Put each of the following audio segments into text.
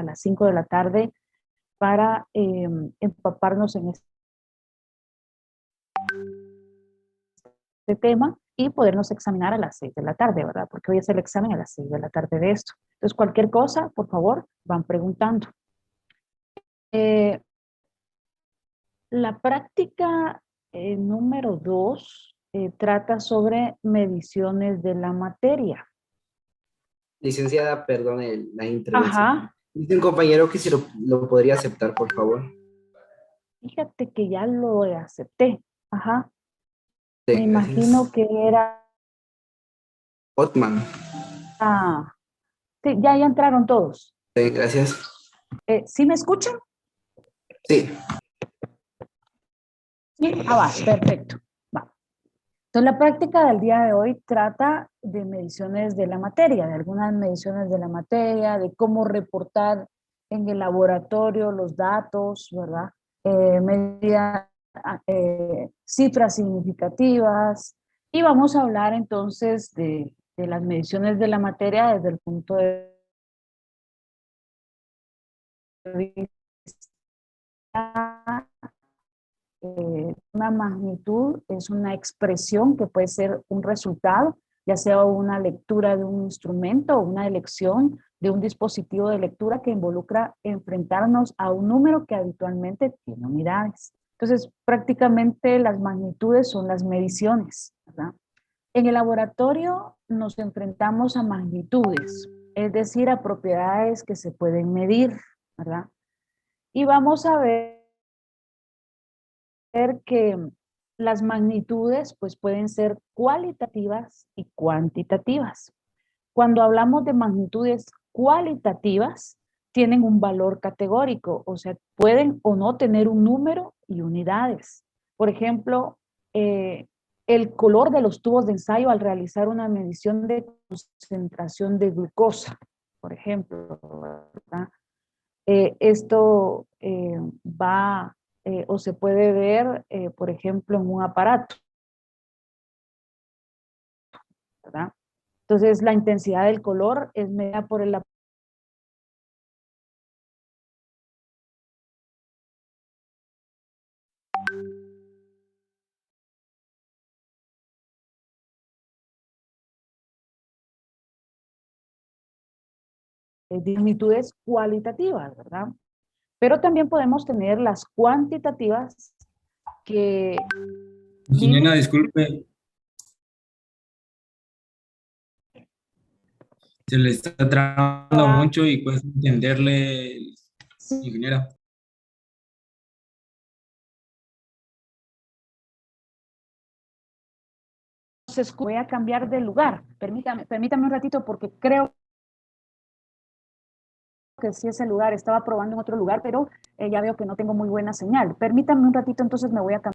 hasta las 5 de la tarde para empaparnos en este tema y podernos examinar a las 6 de la tarde, ¿verdad? Porque hoy es el examen a las 6 de la tarde de esto. Entonces, cualquier cosa, por favor, van preguntando. Eh, la práctica número 2 trata sobre mediciones de la materia. Licenciada, perdone la intervención. Ajá, Dice un compañero que si lo podría aceptar, por favor. fíjate que ya lo acepté. Ajá, Sí, me gracias. imagino que era... Otman. Ah, sí, ya entraron todos. Sí, gracias. ¿Sí me escuchan? Sí, Sí. Ah, va, perfecto. Va. Entonces, la práctica del día de hoy trata de mediciones de la materia, de algunas mediciones de la materia, de cómo reportar en el laboratorio los datos, ¿verdad? Medida, cifras significativas. Y vamos a hablar entonces de las mediciones de la materia desde el punto de vista. Una magnitud es una expresión que puede ser un resultado, ya sea una lectura de un instrumento o una elección de un dispositivo de lectura que involucra enfrentarnos a un número que habitualmente tiene unidades. Entonces, prácticamente las magnitudes son las mediciones, ¿verdad? En el laboratorio nos enfrentamos a magnitudes, es decir, a propiedades que se pueden medir, ¿verdad? Y vamos a ver que las magnitudes pues pueden ser cualitativas y cuantitativas. Cuando hablamos de magnitudes cualitativas, tienen un valor categórico, o sea, pueden o no tener un número y unidades. Por ejemplo, el color de los tubos de ensayo al realizar una medición de concentración de glucosa, por ejemplo, ¿verdad? Esto va o se puede ver, por ejemplo, en un aparato, ¿verdad? Entonces, la intensidad del color es medida por el de magnitudes cualitativas, ¿verdad? Pero también podemos tener las cuantitativas que, dime, Ingeniera, disculpe, se le está trabando mucho y cuesta entenderle, sí, ingeniera. entonces voy a cambiar de lugar. Permítame un ratito porque creo que sí ese lugar, estaba probando en otro lugar, pero ya veo que no tengo muy buena señal. Permítame un ratito, entonces me voy a cambiar.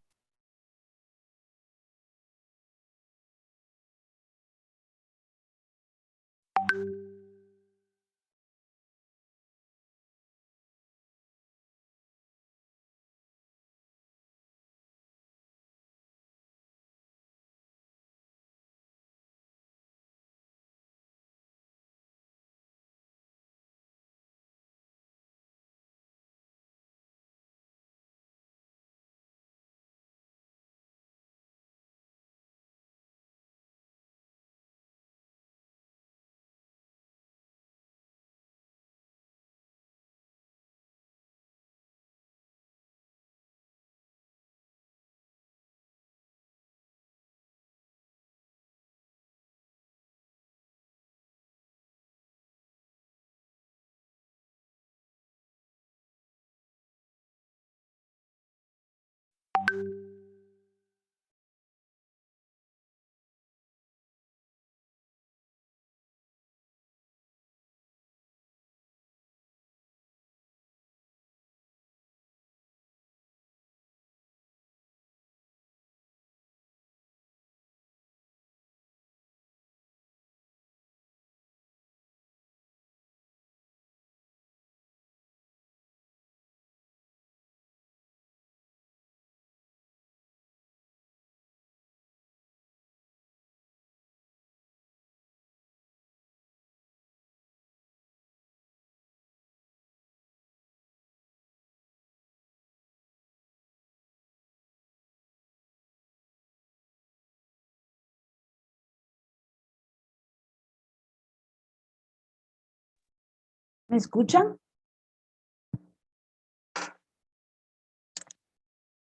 ¿Me escuchan?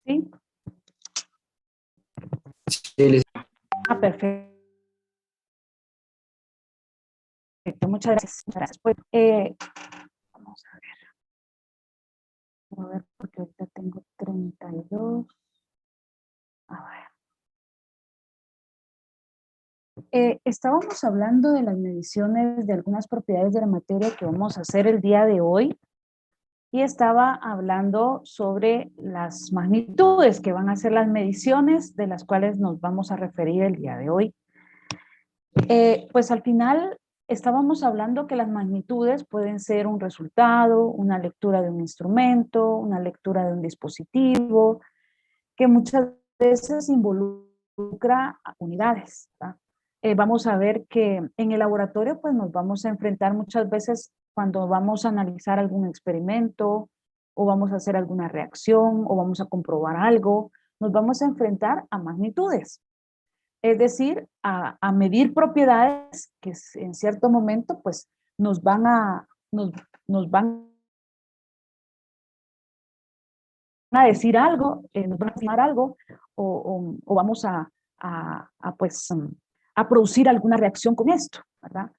¿Sí? Sí, Ah, perfecto. Muchas gracias. Muchas gracias. Pues, vamos a ver, porque ahorita tengo 32. A ver. Estábamos hablando de las mediciones de algunas propiedades de la materia que vamos a hacer el día de hoy y estaba hablando sobre las magnitudes que van a ser las mediciones de las cuales nos vamos a referir el día de hoy. Pues al final estábamos hablando que las magnitudes pueden ser un resultado, una lectura de un instrumento, una lectura de un dispositivo, que muchas veces involucra a unidades, ¿verdad? Vamos a ver que en el laboratorio pues nos vamos a enfrentar muchas veces cuando vamos a analizar algún experimento o vamos a hacer alguna reacción o vamos a comprobar algo, nos vamos a enfrentar a magnitudes, es decir, a medir propiedades que en cierto momento pues nos van a decir algo, nos van a afirmar algo o vamos pues, a producir alguna reacción con esto, ¿verdad?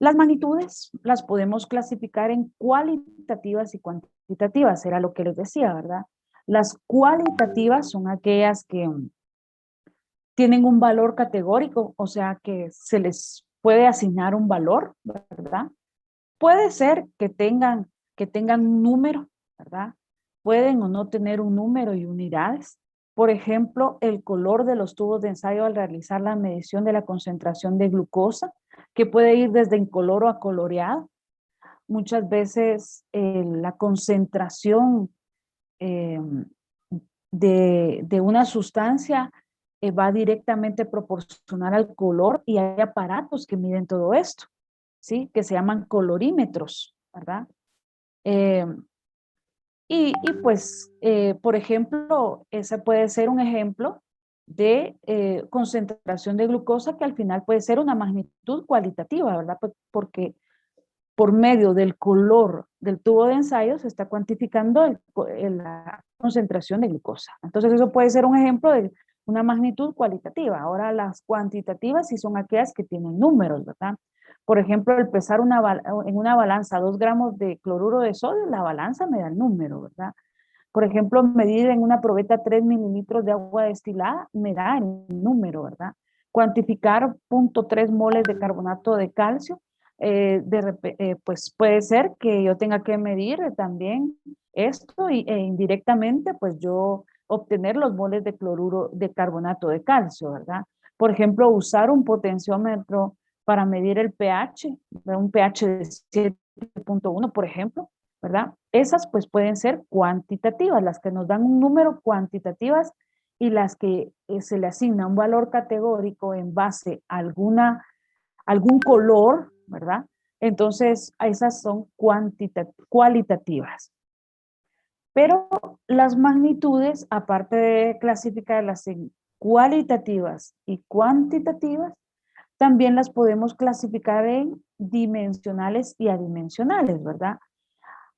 Las magnitudes las podemos clasificar en cualitativas y cuantitativas, era lo que les decía, ¿verdad? Las cualitativas son aquellas que tienen un valor categórico, o sea que se les puede asignar un valor, ¿verdad? Puede ser que tengan un número, ¿verdad? Pueden o no tener un número y unidades. Por ejemplo, el color de los tubos de ensayo al realizar la medición de la concentración de glucosa, que puede ir desde incoloro a coloreado. Muchas veces la concentración eh, de una sustancia va directamente proporcional al color y hay aparatos que miden todo esto, ¿sí? Que se llaman colorímetros, ¿verdad? Eh, pues, por ejemplo, ese puede ser un ejemplo de concentración de glucosa que al final puede ser una magnitud cualitativa, ¿verdad? Porque por medio del color del tubo de ensayo se está cuantificando la concentración de glucosa. Entonces eso puede ser un ejemplo de una magnitud cualitativa. Ahora las cuantitativas sí son aquellas que tienen números, ¿verdad? Por ejemplo, el pesar en una balanza 2 gramos de cloruro de sodio, la balanza me da el número, ¿verdad? Por ejemplo, medir en una probeta 3 mililitros de agua destilada me da el número, ¿verdad? Cuantificar 0.3 moles de carbonato de calcio, pues puede ser que yo tenga que medir también esto e indirectamente pues yo obtener los moles de cloruro de carbonato de calcio, ¿verdad? Por ejemplo, usar un potenciómetro para medir el pH, un pH de 7.1, por ejemplo, ¿verdad? Esas pues pueden ser cuantitativas, las que nos dan un número cuantitativas y las que se le asigna un valor categórico en base a algún color, ¿verdad? Entonces, esas son cualitativas. Pero las magnitudes, aparte de clasificarlas en cualitativas y cuantitativas, también las podemos clasificar en dimensionales y adimensionales, ¿verdad?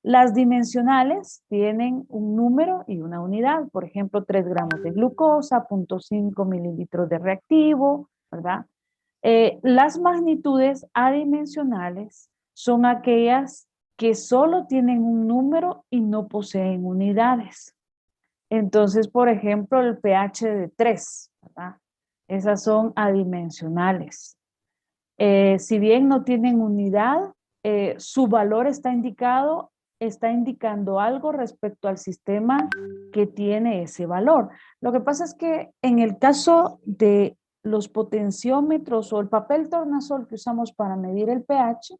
Las dimensionales tienen un número y una unidad, por ejemplo, 3 gramos de glucosa, 0.5 mililitros de reactivo, ¿verdad? Las magnitudes adimensionales son aquellas que solo tienen un número y no poseen unidades. Entonces, por ejemplo, el pH de 3, ¿verdad? Esas son adimensionales. Si bien no tienen unidad, su valor está indicando algo respecto al sistema que tiene ese valor. Lo que pasa es que en el caso de los potenciómetros o el papel tornasol que usamos para medir el pH,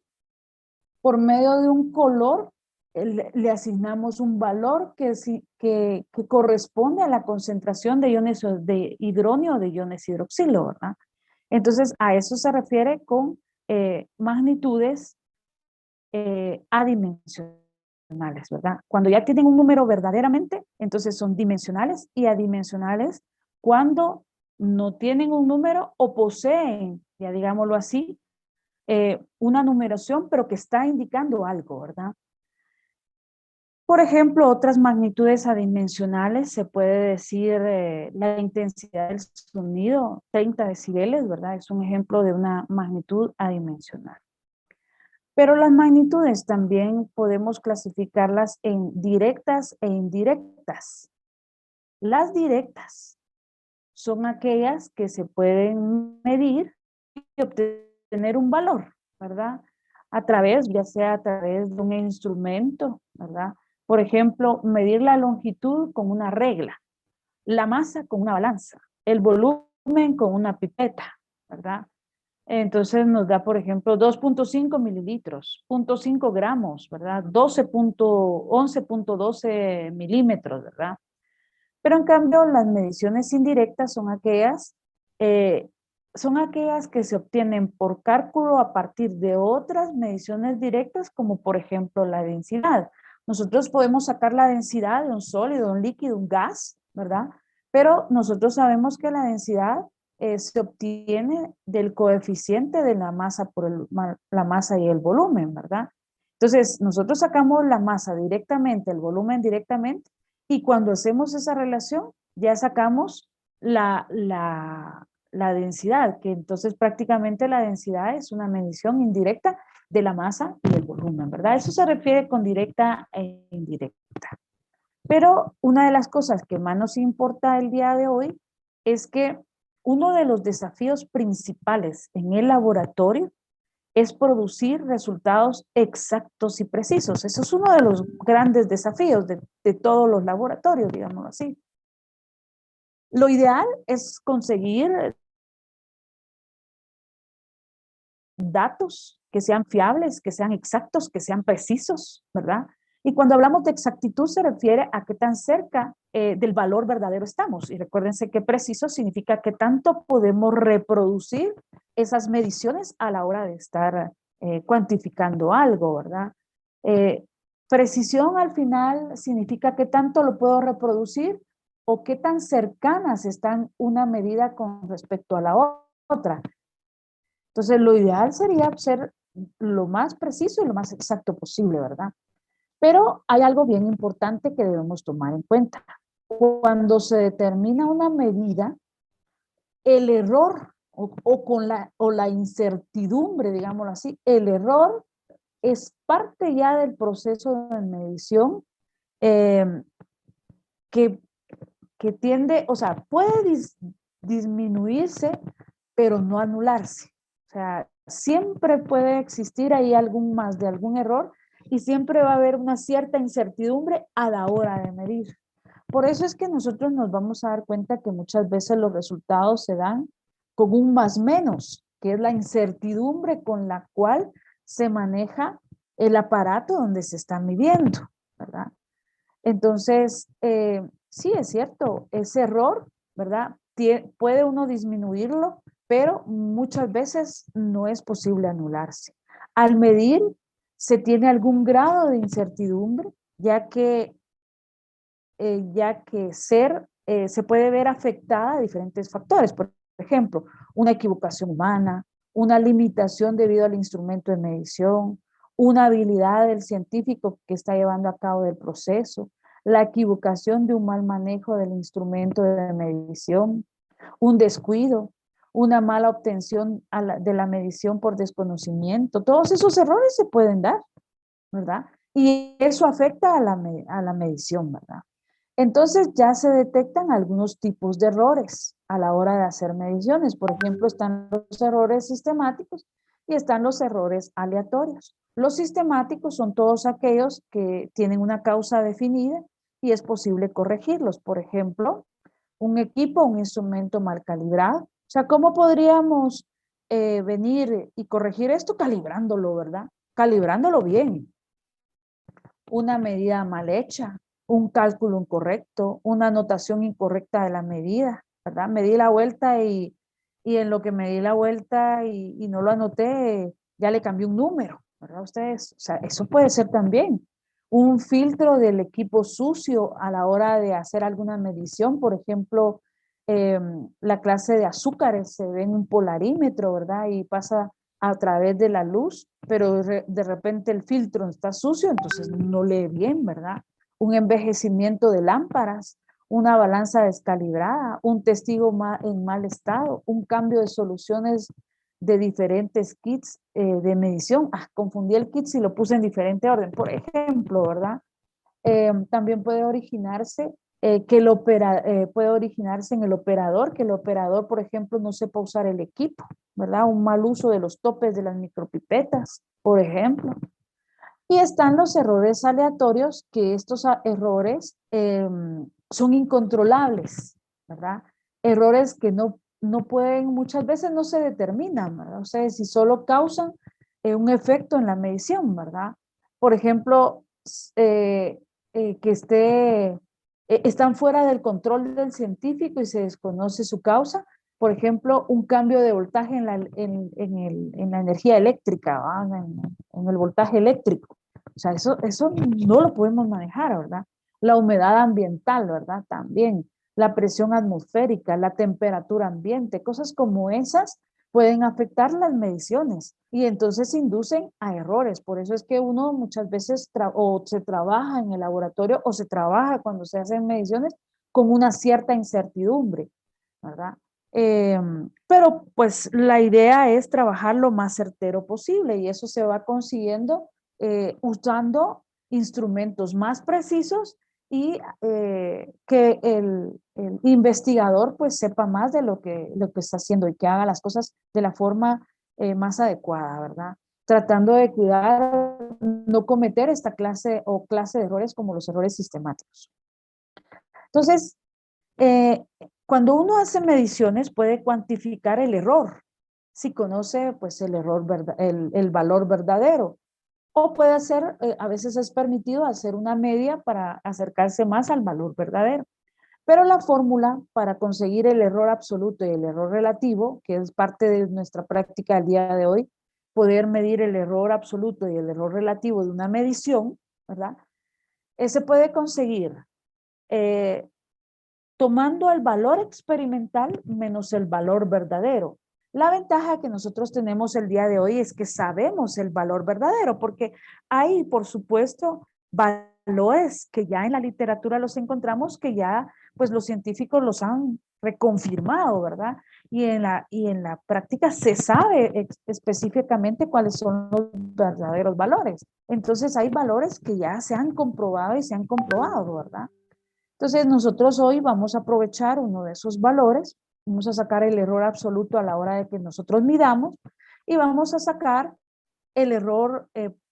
por medio de un color le asignamos un valor que corresponde a la concentración de iones de hidróneo o de iones hidroxilo, ¿verdad? Entonces, a eso se refiere con magnitudes adimensionales, ¿verdad? Cuando ya tienen un número verdaderamente, entonces son dimensionales y adimensionales cuando no tienen un número o poseen, ya digámoslo así, una numeración, pero que está indicando algo, ¿verdad? Por ejemplo, otras magnitudes adimensionales, se puede decir la intensidad del sonido, 30 decibeles, ¿verdad? Es un ejemplo de una magnitud adimensional. Pero las magnitudes también podemos clasificarlas en directas e indirectas. Las directas son aquellas que se pueden medir y obtener un valor, ¿verdad? A través, ya sea a través de un instrumento, ¿verdad? Por ejemplo, medir la longitud con una regla, la masa con una balanza, el volumen con una pipeta, ¿verdad? Entonces nos da, por ejemplo, 2.5 mililitros, 0.5 gramos, ¿verdad? 11.12 milímetros, ¿verdad? Pero en cambio, las mediciones indirectas eh, son aquellas que se obtienen por cálculo a partir de otras mediciones directas, como por ejemplo la densidad. Nosotros podemos sacar la densidad de un sólido, un líquido, un gas, ¿verdad? Pero nosotros sabemos que la densidad se obtiene del coeficiente de la masa por la masa y el volumen, ¿verdad? Entonces, nosotros sacamos la masa directamente, el volumen directamente, y cuando hacemos esa relación, ya sacamos la densidad, que entonces prácticamente la densidad es una medición indirecta de la masa y el volumen, ¿verdad? Eso se refiere con directa e indirecta. Pero una de las cosas que más nos importa el día de hoy es que uno de los desafíos principales en el laboratorio es producir resultados exactos y precisos. Eso es uno de los grandes desafíos de todos los laboratorios, digámoslo así. Lo ideal es conseguir datos que sean fiables, que sean exactos, que sean precisos, ¿verdad? Y cuando hablamos de exactitud se refiere a qué tan cerca del valor verdadero estamos. Y recuérdense que preciso significa que tanto podemos reproducir esas mediciones a la hora de estar cuantificando algo, ¿verdad? Precisión al final significa que tanto lo puedo reproducir o qué tan cercanas están una medida con respecto a la otra. Entonces, lo ideal sería ser lo más preciso y lo más exacto posible, ¿verdad? Pero hay algo bien importante que debemos tomar en cuenta. Cuando se determina una medida, el error o la incertidumbre, digámoslo así, el error es parte ya del proceso de medición eh, que, que tiende, o sea, puede disminuirse, pero no anularse. O sea, siempre puede existir ahí algún más de algún error y siempre va a haber una cierta incertidumbre a la hora de medir. Por eso es que nosotros nos vamos a dar cuenta que muchas veces los resultados se dan con un más menos, que es la incertidumbre con la cual se maneja el aparato donde se está midiendo, ¿verdad? Entonces, sí, es cierto, ese error, ¿verdad? Puede uno disminuirlo, pero muchas veces no es posible anularse. Al medir, se tiene algún grado de incertidumbre, ya que se puede ver afectada a diferentes factores. Por ejemplo, una equivocación humana, una limitación debido al instrumento de medición, una habilidad del científico que está llevando a cabo el proceso, la equivocación de un mal manejo del instrumento de medición, un descuido, una mala obtención de la medición por desconocimiento. Todos esos errores se pueden dar, ¿verdad? Y eso afecta a la medición, ¿verdad? Entonces ya se detectan algunos tipos de errores a la hora de hacer mediciones. Por ejemplo, están los errores sistemáticos y están los errores aleatorios. Los sistemáticos son todos aquellos que tienen una causa definida y es posible corregirlos. Por ejemplo, un equipo, un instrumento mal calibrado. O sea, ¿cómo podríamos venir y corregir esto? Calibrándolo, ¿verdad? Calibrándolo bien. Una medida mal hecha, un cálculo incorrecto, una anotación incorrecta de la medida, ¿verdad? Medí la vuelta y en lo que medí la vuelta y no lo anoté, ya le cambié un número, ¿verdad? Ustedes, o sea, eso puede ser también un filtro del equipo sucio a la hora de hacer alguna medición, por ejemplo, la clase de azúcares se ve en un polarímetro, ¿verdad? Y pasa a través de la luz, pero de repente el filtro está sucio, entonces no lee bien, ¿verdad? Un envejecimiento de lámparas, una balanza descalibrada, un testigo en mal estado, un cambio de soluciones de diferentes kits de medición. Confundí el kit y lo puse en diferente orden, por ejemplo, ¿verdad? También puede originarse puede originarse en el operador, que el operador, por ejemplo, no sepa usar el equipo, ¿verdad? Un mal uso de los topes de las micropipetas, por ejemplo. Y están los errores aleatorios, que estos errores son incontrolables, ¿verdad? Errores que no pueden, muchas veces no se determinan, ¿verdad? O sea, si solo causan un efecto en la medición, ¿verdad? Por ejemplo, están fuera del control del científico y se desconoce su causa. Por ejemplo, un cambio de voltaje en la energía eléctrica, en el voltaje eléctrico. O sea, eso no lo podemos manejar, ¿verdad? La humedad ambiental, ¿verdad? También la presión atmosférica, la temperatura ambiente, cosas como esas pueden afectar las mediciones y entonces inducen a errores. Por eso es que uno muchas veces o se trabaja en el laboratorio o se trabaja cuando se hacen mediciones con una cierta incertidumbre, ¿verdad? Pero pues la idea es trabajar lo más certero posible y eso se va consiguiendo usando instrumentos más precisos y que el investigador pues sepa más de lo que está haciendo y que haga las cosas de la forma más adecuada, ¿verdad? Tratando de cuidar, no cometer esta clase de errores como los errores sistemáticos. Entonces, cuando uno hace mediciones puede cuantificar el error, si conoce pues el error, el valor verdadero. O puede hacer, a veces es permitido hacer una media para acercarse más al valor verdadero. Pero la fórmula para conseguir el error absoluto y el error relativo, que es parte de nuestra práctica del día de hoy, poder medir el error absoluto y el error relativo de una medición, ¿verdad? Se puede conseguir tomando el valor experimental menos el valor verdadero. La ventaja que nosotros tenemos el día de hoy es que sabemos el valor verdadero, porque hay, por supuesto, valores que ya en la literatura los encontramos, que ya pues los científicos los han reconfirmado, ¿verdad? Y en la práctica se sabe específicamente cuáles son los verdaderos valores. Entonces hay valores que ya se han comprobado y se han comprobado, ¿verdad? Entonces nosotros hoy vamos a aprovechar uno de esos valores, vamos a sacar el error absoluto a la hora de que nosotros midamos y vamos a sacar el error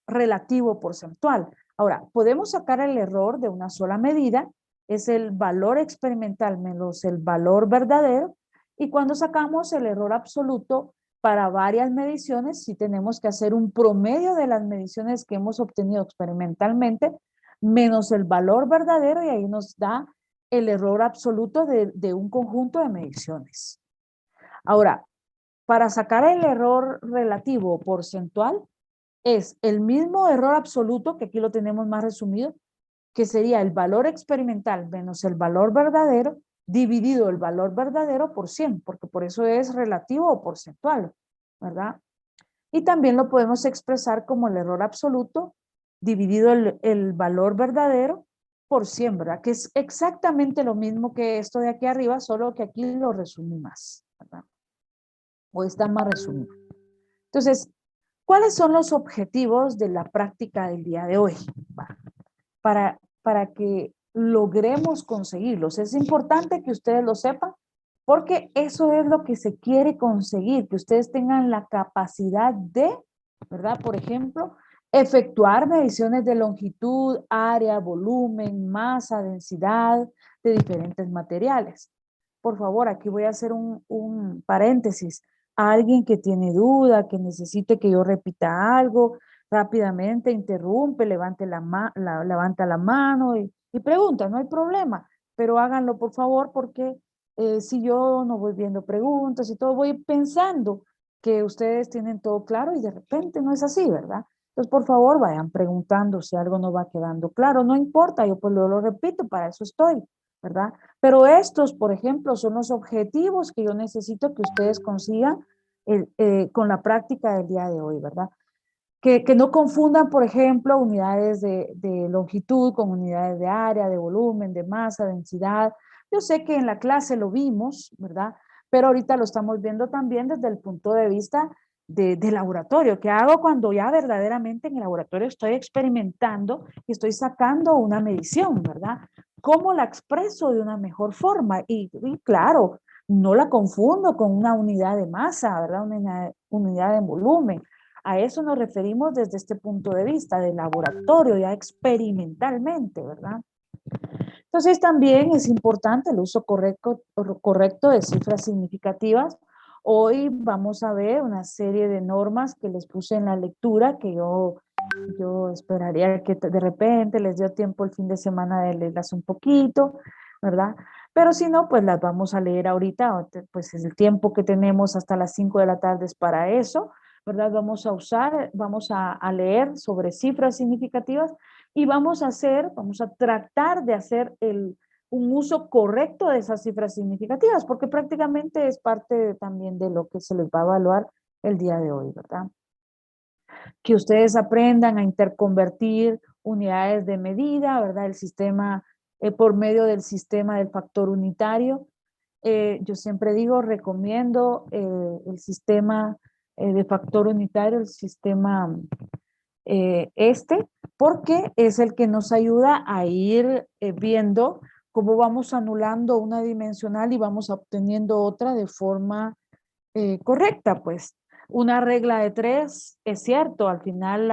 relativo porcentual. Ahora, podemos sacar el error de una sola medida, es el valor experimental menos el valor verdadero, y cuando sacamos el error absoluto para varias mediciones, sí tenemos que hacer un promedio de las mediciones que hemos obtenido experimentalmente, menos el valor verdadero, y ahí nos da el error absoluto de un conjunto de mediciones. Ahora, para sacar el error relativo porcentual, es el mismo error absoluto, que aquí lo tenemos más resumido, que sería el valor experimental menos el valor verdadero, dividido el valor verdadero por 100, porque por eso es relativo o porcentual, ¿verdad? Y también lo podemos expresar como el error absoluto dividido el valor verdadero por 100, ¿verdad? Que es exactamente lo mismo que esto de aquí arriba, solo que aquí lo resumí más, ¿verdad? O está más resumido. Entonces, ¿cuáles son los objetivos de la práctica del día de hoy? Para que logremos conseguirlos. Es importante que ustedes lo sepan, porque eso es lo que se quiere conseguir, que ustedes tengan la capacidad de, ¿verdad? Por ejemplo, efectuar mediciones de longitud, área, volumen, masa, densidad de diferentes materiales. Por favor, aquí voy a hacer un paréntesis. A alguien que tiene duda, que necesite que yo repita algo, rápidamente interrumpe, levanta la mano y pregunta, no hay problema, pero háganlo por favor, porque si yo no voy viendo preguntas y todo, voy pensando que ustedes tienen todo claro y de repente no es así, ¿verdad? Entonces, por favor, vayan preguntando si algo no va quedando claro, no importa, yo pues lo repito, para eso estoy, ¿verdad? Pero estos, por ejemplo, son los objetivos que yo necesito que ustedes consigan con la práctica del día de hoy, ¿verdad? Que no confundan, por ejemplo, unidades de longitud con unidades de área, de volumen, de masa, densidad. Yo sé que en la clase lo vimos, ¿verdad? Pero ahorita lo estamos viendo también desde el punto de vista de laboratorio. ¿Qué hago cuando ya verdaderamente en el laboratorio estoy experimentando y estoy sacando una medición, ¿verdad? ¿Cómo la expreso de una mejor forma? Y claro, no la confundo con una unidad de masa, ¿verdad? Una unidad de volumen. A eso nos referimos desde este punto de vista de laboratorio, ya experimentalmente, ¿verdad? Entonces también es importante el uso correcto de cifras significativas. Hoy vamos a ver una serie de normas que les puse en la lectura, que yo esperaría que de repente les dio tiempo el fin de semana de leerlas un poquito, ¿verdad? Pero si no, pues las vamos a leer ahorita, pues es el tiempo que tenemos hasta las 5 de la tarde es para eso, ¿verdad? Vamos a leer sobre cifras significativas y vamos a tratar de hacer un uso correcto de esas cifras significativas, porque prácticamente es parte también de lo que se les va a evaluar el día de hoy, ¿verdad? Que ustedes aprendan a interconvertir unidades de medida, ¿verdad? El sistema, por medio del sistema del factor unitario. Yo siempre digo, recomiendo el sistema de factor unitario, el sistema porque es el que nos ayuda a ir viendo cómo vamos anulando una dimensional y vamos obteniendo otra de forma correcta, pues. Una regla de 3, es cierto, al final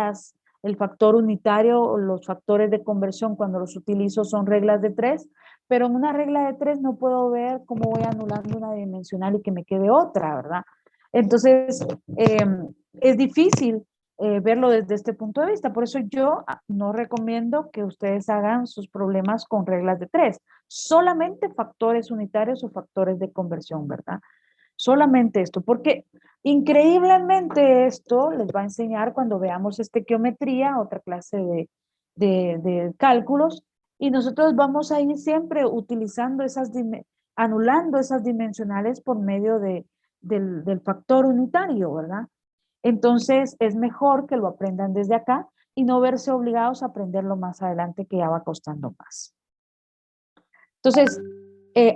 el factor unitario, los factores de conversión cuando los utilizo son reglas de 3, pero en una regla de 3 no puedo ver cómo voy anulando una dimensional y que me quede otra, ¿verdad? Entonces, es difícil verlo desde este punto de vista. Por eso yo no recomiendo que ustedes hagan sus problemas con reglas de 3, solamente factores unitarios o factores de conversión, ¿verdad? Solamente esto, porque increíblemente esto les va a enseñar cuando veamos estequiometría, otra clase de cálculos, y nosotros vamos a ir siempre utilizando anulando esas dimensionales por medio del factor unitario, ¿verdad? Entonces es mejor que lo aprendan desde acá y no verse obligados a aprenderlo más adelante que ya va costando más. Entonces,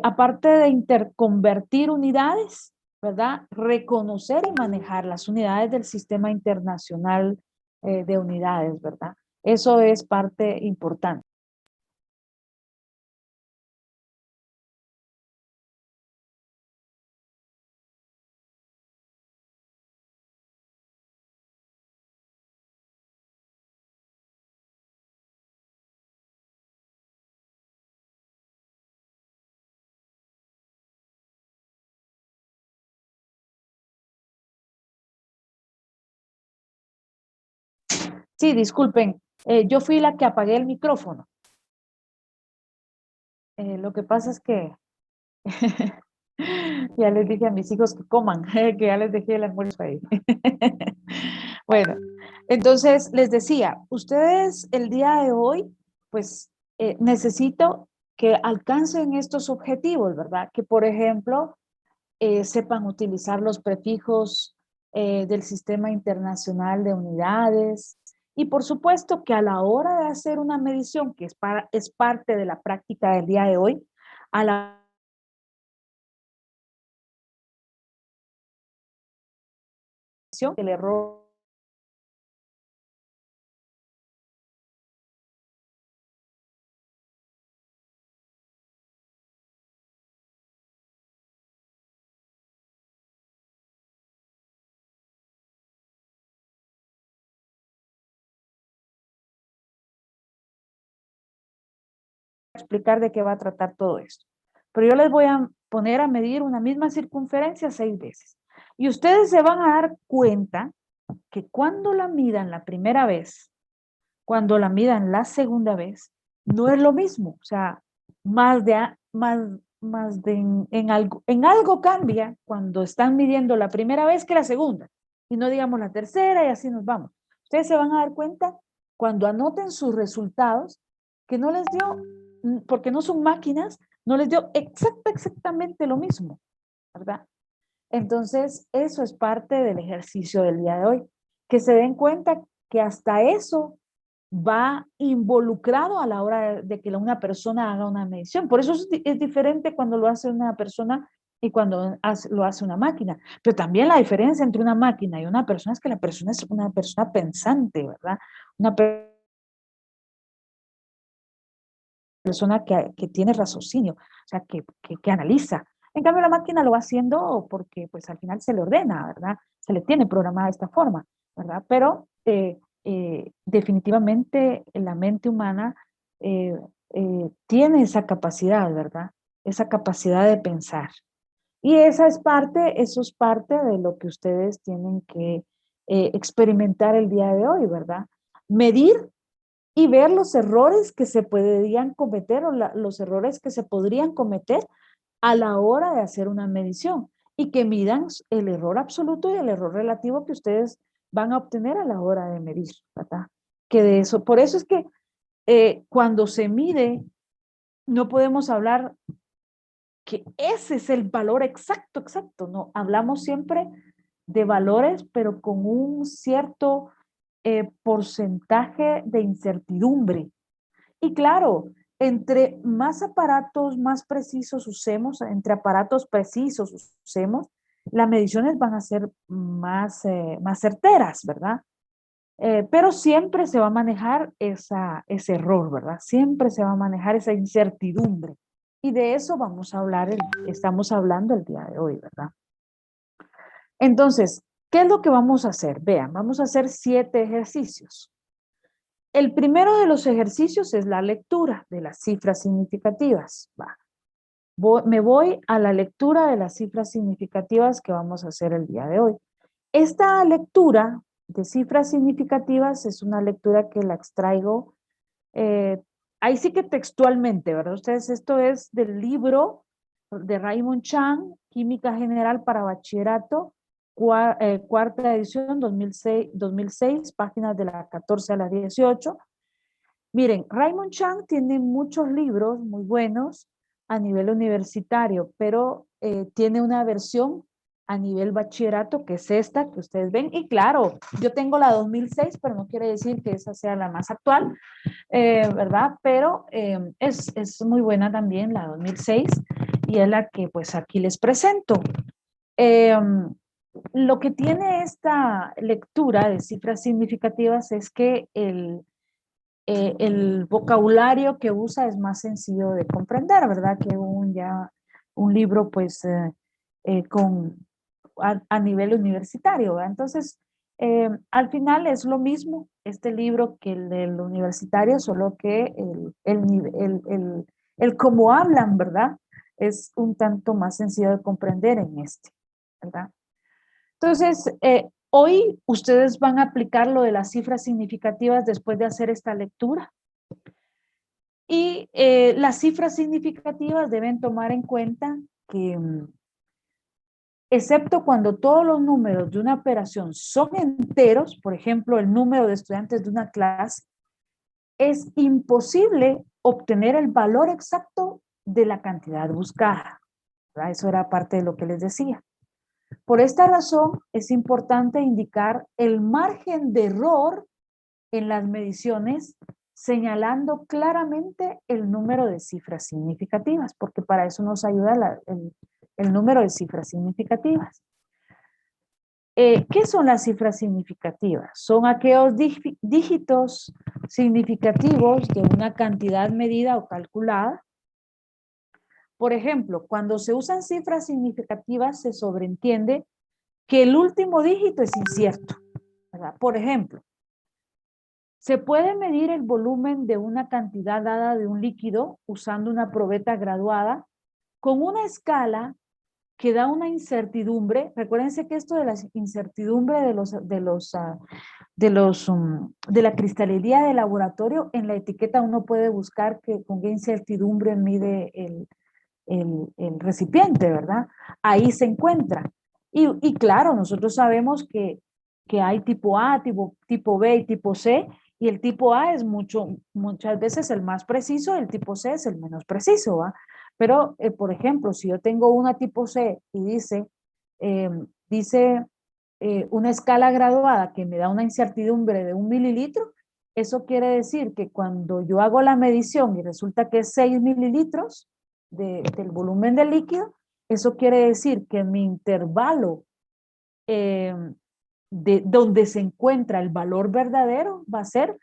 aparte de interconvertir unidades, ¿verdad? Reconocer y manejar las unidades del sistema internacional de unidades, ¿verdad? Eso es parte importante. Sí, disculpen, yo fui la que apagué el micrófono. Lo que pasa es que ya les dije a mis hijos que coman, que ya les dejé el almuerzo ahí. Bueno, entonces les decía, ustedes el día de hoy, pues necesito que alcancen estos objetivos, ¿verdad? Que por ejemplo, sepan utilizar los prefijos del Sistema Internacional de Unidades y por supuesto que a la hora de hacer una medición, que es parte de la práctica del día de hoy, a la el error explicar de qué va a tratar todo esto. Pero yo les voy a poner a medir una misma circunferencia 6 veces. Y ustedes se van a dar cuenta que cuando la midan la primera vez, cuando la midan la segunda vez, no es lo mismo. O sea, en algo cambia cuando están midiendo la primera vez que la segunda. Y no digamos la tercera y así nos vamos. Ustedes se van a dar cuenta cuando anoten sus resultados que no les dio, porque no son máquinas, no les dio exactamente lo mismo, ¿verdad? Entonces, eso es parte del ejercicio del día de hoy. Que se den cuenta que hasta eso va involucrado a la hora de que una persona haga una medición. Por eso es diferente cuando lo hace una persona y cuando lo hace una máquina. Pero también la diferencia entre una máquina y una persona es que la persona es una persona pensante, ¿verdad? Una persona que tiene raciocinio, o sea, que analiza. En cambio, la máquina lo va haciendo porque pues al final se le ordena, ¿verdad? Se le tiene programada de esta forma, ¿verdad? Pero definitivamente la mente humana eh, tiene esa capacidad, ¿verdad? Esa capacidad de pensar. Y eso es parte de lo que ustedes tienen que experimentar el día de hoy, ¿verdad? Medir y ver los errores que se podrían cometer o los errores que se podrían cometer a la hora de hacer una medición y que midan el error absoluto y el error relativo que ustedes van a obtener a la hora de medir, ¿verdad? Que de eso, por eso es que cuando se mide, no podemos hablar que ese es el valor exacto, exacto, no, hablamos siempre de valores, pero con un cierto porcentaje de incertidumbre. Y claro, entre más aparatos más precisos usemos, entre aparatos precisos usemos, las mediciones van a ser más certeras, ¿verdad? Pero siempre se va a manejar ese error, ¿verdad? Siempre se va a manejar esa incertidumbre. Y de eso vamos a hablar, estamos hablando el día de hoy, ¿verdad? Entonces, ¿qué es lo que vamos a hacer? Vean, vamos a hacer 7 ejercicios. El primero de los ejercicios es la lectura de las cifras significativas. Me voy a la lectura de las cifras significativas que vamos a hacer el día de hoy. Esta lectura de cifras significativas es una lectura que la extraigo, ahí sí que textualmente, ¿verdad? Ustedes, esto es del libro de Raymond Chang, Química General para Bachillerato, cuarta edición, 2006, páginas de la 14 a la 18. Miren, Raymond Chang tiene muchos libros muy buenos a nivel universitario, pero tiene una versión a nivel bachillerato, que es esta que ustedes ven. Y claro, yo tengo la 2006, pero no quiere decir que esa sea la más actual, ¿verdad? Pero es muy buena también la 2006 y es la que pues aquí les presento. Eh, lo que tiene esta lectura de cifras significativas es que el vocabulario que usa es más sencillo de comprender, ¿verdad? Que un libro pues a nivel universitario, ¿verdad? Entonces, al final es lo mismo este libro que el del universitario, solo que el cómo hablan, ¿verdad? Es un tanto más sencillo de comprender en este, ¿verdad? Entonces, hoy ustedes van a aplicar lo de las cifras significativas después de hacer esta lectura. Y las cifras significativas deben tomar en cuenta que, excepto cuando todos los números de una operación son enteros, por ejemplo, el número de estudiantes de una clase, es imposible obtener el valor exacto de la cantidad buscada, ¿verdad? Eso era parte de lo que les decía. Por esta razón, es importante indicar el margen de error en las mediciones, señalando claramente el número de cifras significativas, porque para eso nos ayuda el número de cifras significativas. ¿Qué son las cifras significativas? Son aquellos dígitos significativos de una cantidad medida o calculada. Por ejemplo, cuando se usan cifras significativas, se sobreentiende que el último dígito es incierto, ¿verdad? Por ejemplo, se puede medir el volumen de una cantidad dada de un líquido usando una probeta graduada con una escala que da una incertidumbre. Recuérdense que esto de la incertidumbre de la cristalería de laboratorio, en la etiqueta uno puede buscar con qué incertidumbre mide el recipiente, ¿verdad? Ahí se encuentra. Y claro, nosotros sabemos que hay tipo A, tipo B y tipo C, y el tipo A es muchas veces el más preciso, el tipo C es el menos preciso, ¿va? Pero, por ejemplo, si yo tengo una tipo C y dice dice una escala graduada que me da una incertidumbre de 1 mililitro, eso quiere decir que cuando yo hago la medición y resulta que es 6 mililitros del volumen del líquido, eso quiere decir que mi intervalo de donde se encuentra el valor verdadero va a ser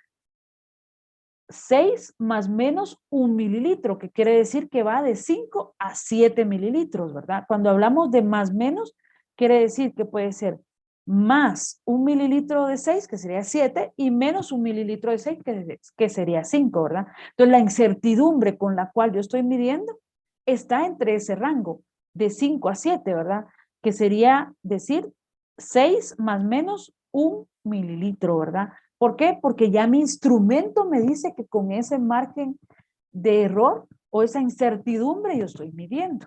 6 más menos 1 mililitro, que quiere decir que va de 5 a 7 mililitros, ¿verdad? Cuando hablamos de más menos, quiere decir que puede ser más 1 mililitro de 6, que sería 7, y menos 1 mililitro de 6, que sería 5, ¿verdad? Entonces, la incertidumbre con la cual yo estoy midiendo está entre ese rango, de 5 a 7, ¿verdad? Que sería decir 6 más menos 1 mililitro, ¿verdad? ¿Por qué? Porque ya mi instrumento me dice que con ese margen de error o esa incertidumbre yo estoy midiendo.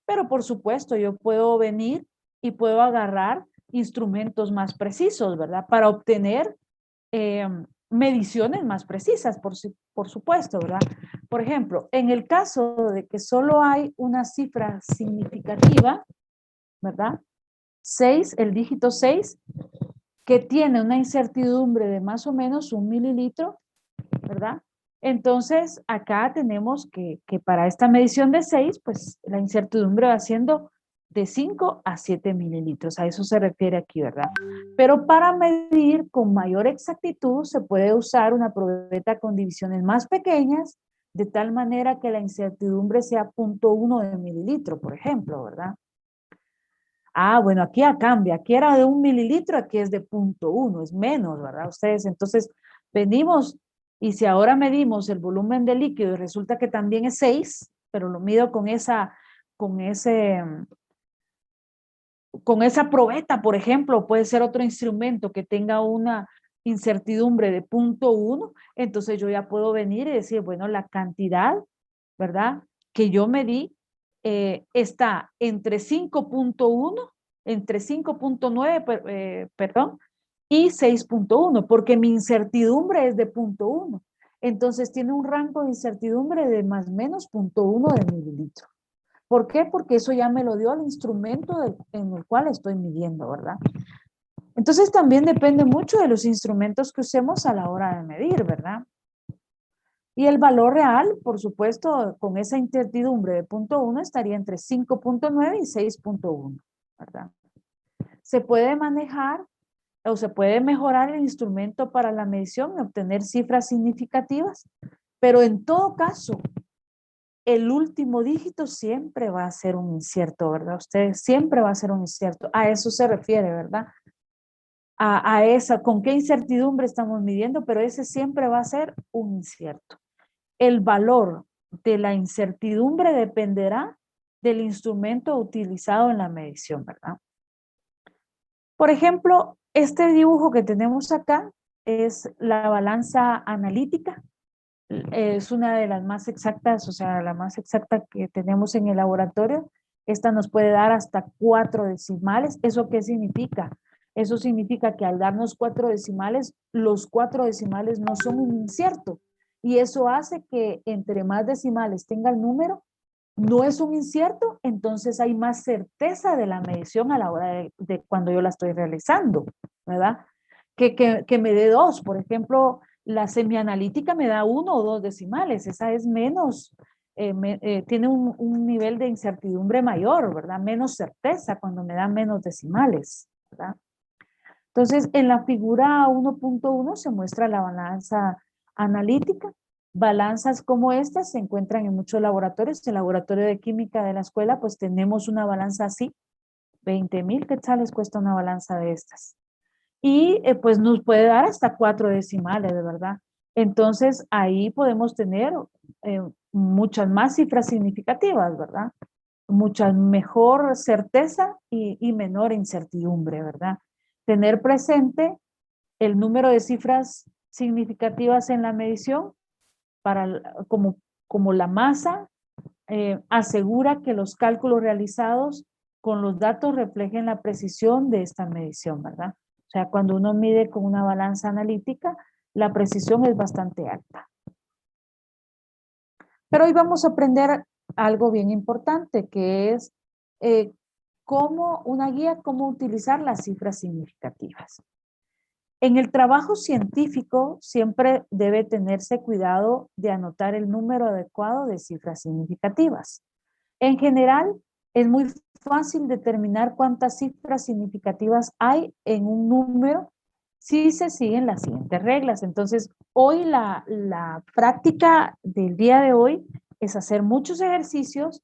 Pero por supuesto yo puedo venir y puedo agarrar instrumentos más precisos, ¿verdad? Para obtener mediciones más precisas, por supuesto, ¿verdad? Por ejemplo, en el caso de que solo hay una cifra significativa, ¿verdad? 6, el dígito 6, que tiene una incertidumbre de más o menos 1 mililitro, ¿verdad? Entonces, acá tenemos que para esta medición de 6, pues la incertidumbre va siendo de 5 a 7 mililitros. A eso se refiere aquí, ¿verdad? Pero para medir con mayor exactitud se puede usar una probeta con divisiones más pequeñas, de tal manera que la incertidumbre sea 0.1 de mililitro, por ejemplo, ¿verdad? Ah, bueno, aquí ya cambia. Aquí era de 1 mililitro, aquí es de 0.1, es menos, ¿verdad? Ustedes, entonces, venimos y si ahora medimos el volumen del líquido y resulta que también es 6, pero lo mido con esa probeta, por ejemplo, puede ser otro instrumento que tenga una incertidumbre de 0.1, entonces yo ya puedo venir y decir, bueno, la cantidad, ¿verdad? Que yo medí está entre 5.1, entre 5.9, perdón, y 6.1, porque mi incertidumbre es de 0.1. Entonces tiene un rango de incertidumbre de más o menos 0.1 de mililitro. ¿Por qué? Porque eso ya me lo dio el instrumento en el cual estoy midiendo, ¿verdad? Entonces también depende mucho de los instrumentos que usemos a la hora de medir, ¿verdad? Y el valor real, por supuesto, con esa incertidumbre de 0.1 estaría entre 5.9 y 6.1, ¿verdad? Se puede manejar o se puede mejorar el instrumento para la medición y obtener cifras significativas, pero en todo caso, el último dígito siempre va a ser un incierto, ¿verdad? Ustedes siempre va a ser un incierto. A eso se refiere, ¿verdad? A esa, con qué incertidumbre estamos midiendo, pero ese siempre va a ser un incierto. El valor de la incertidumbre dependerá del instrumento utilizado en la medición, ¿verdad? Por ejemplo, este dibujo que tenemos acá es la balanza analítica. Es una de las más exactas, o sea, la más exacta que tenemos en el laboratorio. Esta nos puede dar hasta 4 decimales. ¿Eso qué significa? Eso significa que al darnos 4 decimales, los 4 decimales no son un incierto. Y eso hace que entre más decimales tenga el número, no es un incierto, entonces hay más certeza de la medición a la hora de cuando yo la estoy realizando, ¿verdad? Que me dé 2, por ejemplo, la semianalítica me da 1 o 2 decimales, esa es menos, tiene un nivel de incertidumbre mayor, ¿verdad? Menos certeza cuando me da menos decimales, ¿verdad? Entonces, en la figura 1.1 se muestra la balanza analítica. Balanzas como estas se encuentran en muchos laboratorios. El laboratorio de química de la escuela, pues tenemos una balanza así. 20,000 quetzales cuesta una balanza de estas. Y pues nos puede dar hasta 4 decimales, de verdad. Entonces, ahí podemos tener muchas más cifras significativas, ¿verdad? Mucha mejor certeza y menor incertidumbre, ¿verdad? Tener presente el número de cifras significativas en la medición como la masa asegura que los cálculos realizados con los datos reflejen la precisión de esta medición, ¿verdad? O sea, cuando uno mide con una balanza analítica, la precisión es bastante alta. Pero hoy vamos a aprender algo bien importante, que es una guía cómo utilizar las cifras significativas. En el trabajo científico siempre debe tenerse cuidado de anotar el número adecuado de cifras significativas. En general, es muy fácil determinar cuántas cifras significativas hay en un número si se siguen las siguientes reglas. Entonces, hoy la práctica del día de hoy es hacer muchos ejercicios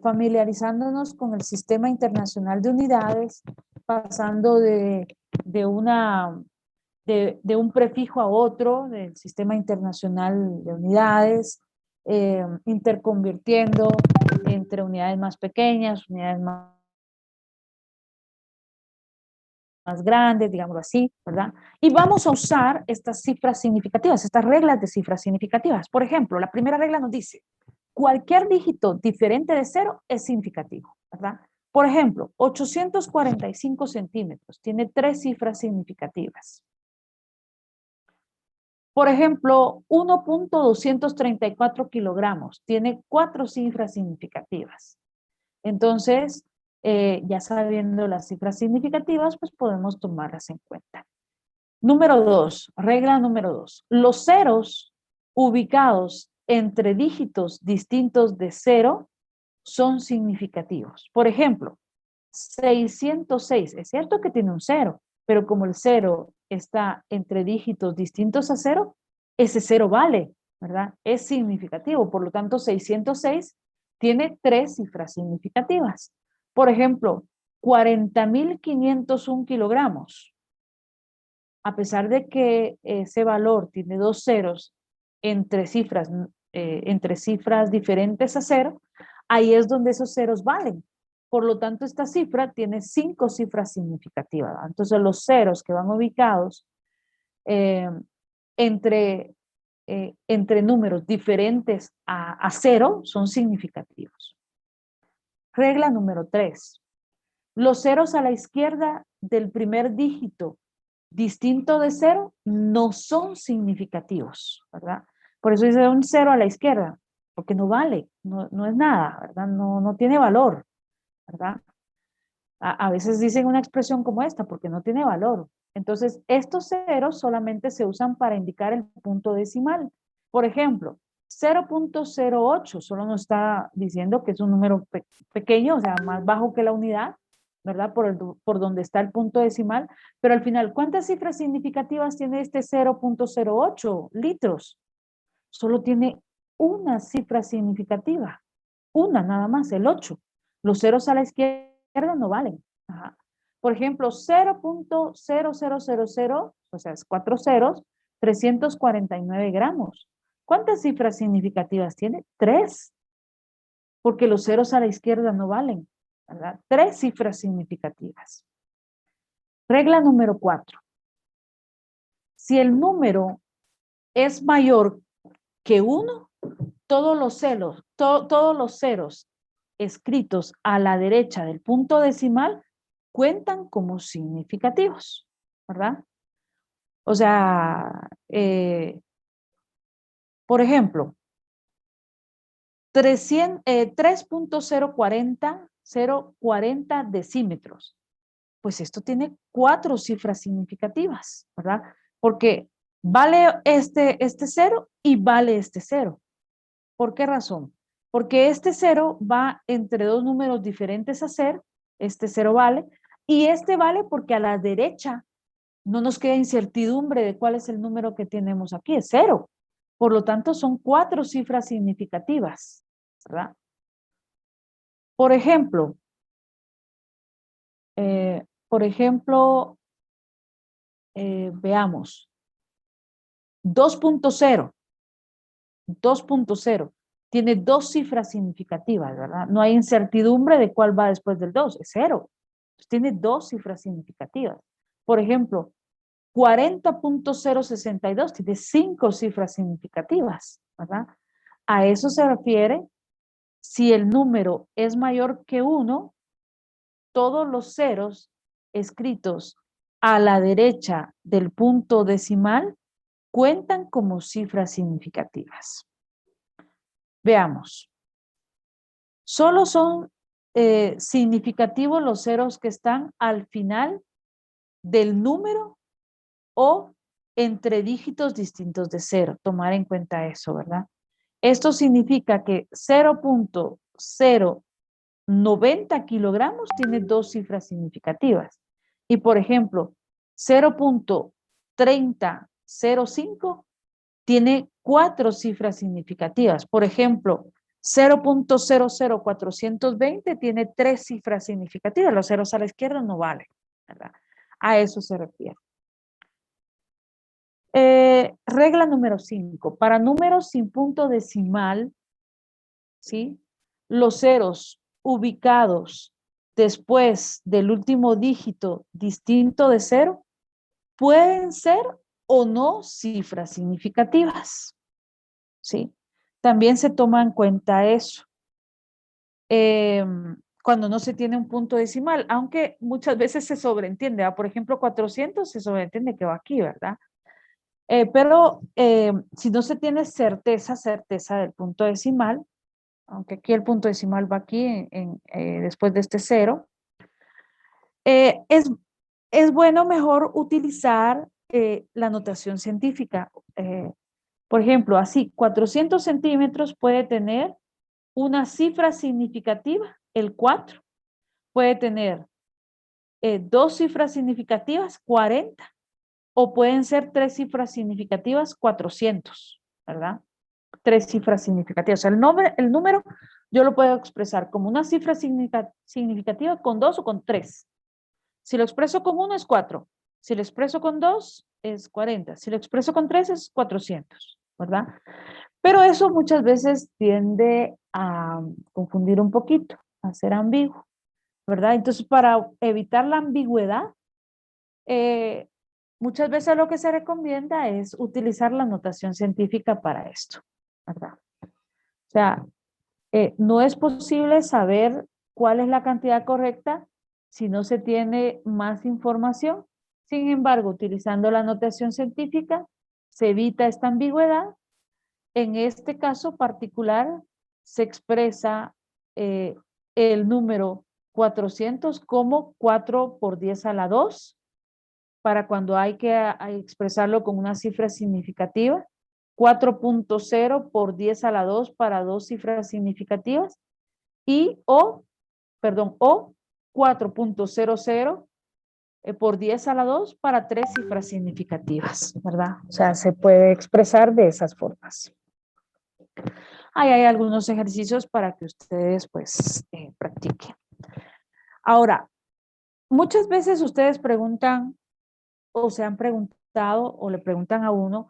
familiarizándonos con el Sistema Internacional de Unidades, pasando de un prefijo a otro del Sistema Internacional de Unidades, interconvirtiendo entre unidades más pequeñas, unidades más grandes, digámoslo así, ¿verdad? Y vamos a usar estas cifras significativas, estas reglas de cifras significativas. Por ejemplo, la primera regla nos dice, cualquier dígito diferente de 0 es significativo, ¿verdad? Por ejemplo, 845 centímetros tiene 3 cifras significativas. Por ejemplo, 1.234 kilogramos tiene 4 cifras significativas. Entonces, ya sabiendo las cifras significativas, pues podemos tomarlas en cuenta. Número 2, regla número 2. Los ceros ubicados entre dígitos distintos de 0 son significativos. Por ejemplo, 606, es cierto que tiene un 0, pero como el 0 está entre dígitos distintos a 0, ese 0 vale, ¿verdad? Es significativo, por lo tanto 606 tiene 3 cifras significativas. Por ejemplo, 40.501 kilogramos. A pesar de que ese valor tiene 2 ceros entre cifras diferentes a 0, ahí es donde esos ceros valen. Por lo tanto, esta cifra tiene 5 cifras significativas. Entonces, los ceros que van ubicados entre números diferentes a 0 son significativos. Regla número 3. Los ceros a la izquierda del primer dígito distinto de 0 no son significativos, ¿verdad? Por eso dice un 0 a la izquierda, porque no vale, no es nada, ¿verdad? No tiene valor, ¿verdad? A veces dicen una expresión como esta, porque no tiene valor. Entonces, estos ceros solamente se usan para indicar el punto decimal. Por ejemplo, 0.08 solo nos está diciendo que es un número pequeño, o sea, más bajo que la unidad, ¿verdad? Por donde está el punto decimal. Pero al final, ¿cuántas cifras significativas tiene este 0.08 litros? Solo tiene una cifra significativa, una nada más, el 8. Los ceros a la izquierda no valen. Ajá. Por ejemplo, 0.0000, o sea, es 4 ceros, 349 gramos. ¿Cuántas cifras significativas tiene? 3, porque los ceros a la izquierda no valen, ¿verdad? 3 cifras significativas. Regla número 4. Si el número es mayor que 1, todos los ceros escritos a la derecha del punto decimal cuentan como significativos, ¿verdad? O sea, por ejemplo, 3.040 decímetros. Pues esto tiene 4 cifras significativas, ¿verdad? Porque vale este 0 y vale este 0. ¿Por qué razón? Porque este 0 va entre dos números diferentes a ser, este 0 vale, y este vale porque a la derecha no nos queda incertidumbre de cuál es el número que tenemos aquí, es 0. Por lo tanto, son 4 cifras significativas, ¿verdad? Por ejemplo, veamos, 2.0 tiene 2 cifras significativas, ¿verdad? No hay incertidumbre de cuál va después del 2, es 0. Entonces, tiene 2 cifras significativas. Por ejemplo, 40.062 tiene 5 cifras significativas, ¿verdad? A eso se refiere si el número es mayor que 1, todos los ceros escritos a la derecha del punto decimal cuentan como cifras significativas. Veamos. Solo son significativos los ceros que están al final del número o entre dígitos distintos de 0. Tomar en cuenta eso, ¿verdad? Esto significa que 0.090 kilogramos tiene dos cifras significativas. Y por ejemplo, 0.3005 tiene cuatro cifras significativas. Por ejemplo, 0.00420 tiene tres cifras significativas. Los ceros a la izquierda no valen, ¿verdad? A eso se refiere. Regla número 5. Para números sin punto decimal, ¿sí? Los ceros ubicados después del último dígito distinto de 0 pueden ser o no cifras significativas, ¿sí? También se toma en cuenta eso. Cuando no se tiene un punto decimal, aunque muchas veces se sobreentiende, ¿verdad? Por ejemplo, 400 se sobreentiende que va aquí, ¿verdad? Pero si no se tiene certeza del punto decimal, aunque aquí el punto decimal va aquí después de este 0, es bueno mejor utilizar la notación científica. Por ejemplo, así, 400 centímetros puede tener una cifra significativa, el 4. Puede tener dos cifras significativas, 40. O pueden ser tres cifras significativas, 400, ¿verdad? Tres cifras significativas. O sea, el número yo lo puedo expresar como una cifra significativa con 2 o con 3. Si lo expreso con 1 es 4. Si lo expreso con 2 es 40. Si lo expreso con 3 es 400, ¿verdad? Pero eso muchas veces tiende a confundir un poquito, a ser ambiguo, ¿verdad? Entonces, para evitar la ambigüedad, muchas veces lo que se recomienda es utilizar la notación científica para esto, ¿verdad? O sea, no es posible saber cuál es la cantidad correcta si no se tiene más información. Sin embargo, utilizando la notación científica, se evita esta ambigüedad. En este caso particular, se expresa el número 400 como 4 por 10 a la 2, para cuando hay que expresarlo con una cifra significativa, 4.0 por 10 a la 2 para dos cifras significativas, o 4.00 por 10 a la 2 para tres cifras significativas, ¿verdad? O sea, se puede expresar de esas formas. Ahí hay algunos ejercicios para que ustedes pues practiquen. Ahora, muchas veces ustedes preguntan o se han preguntado o le preguntan a uno,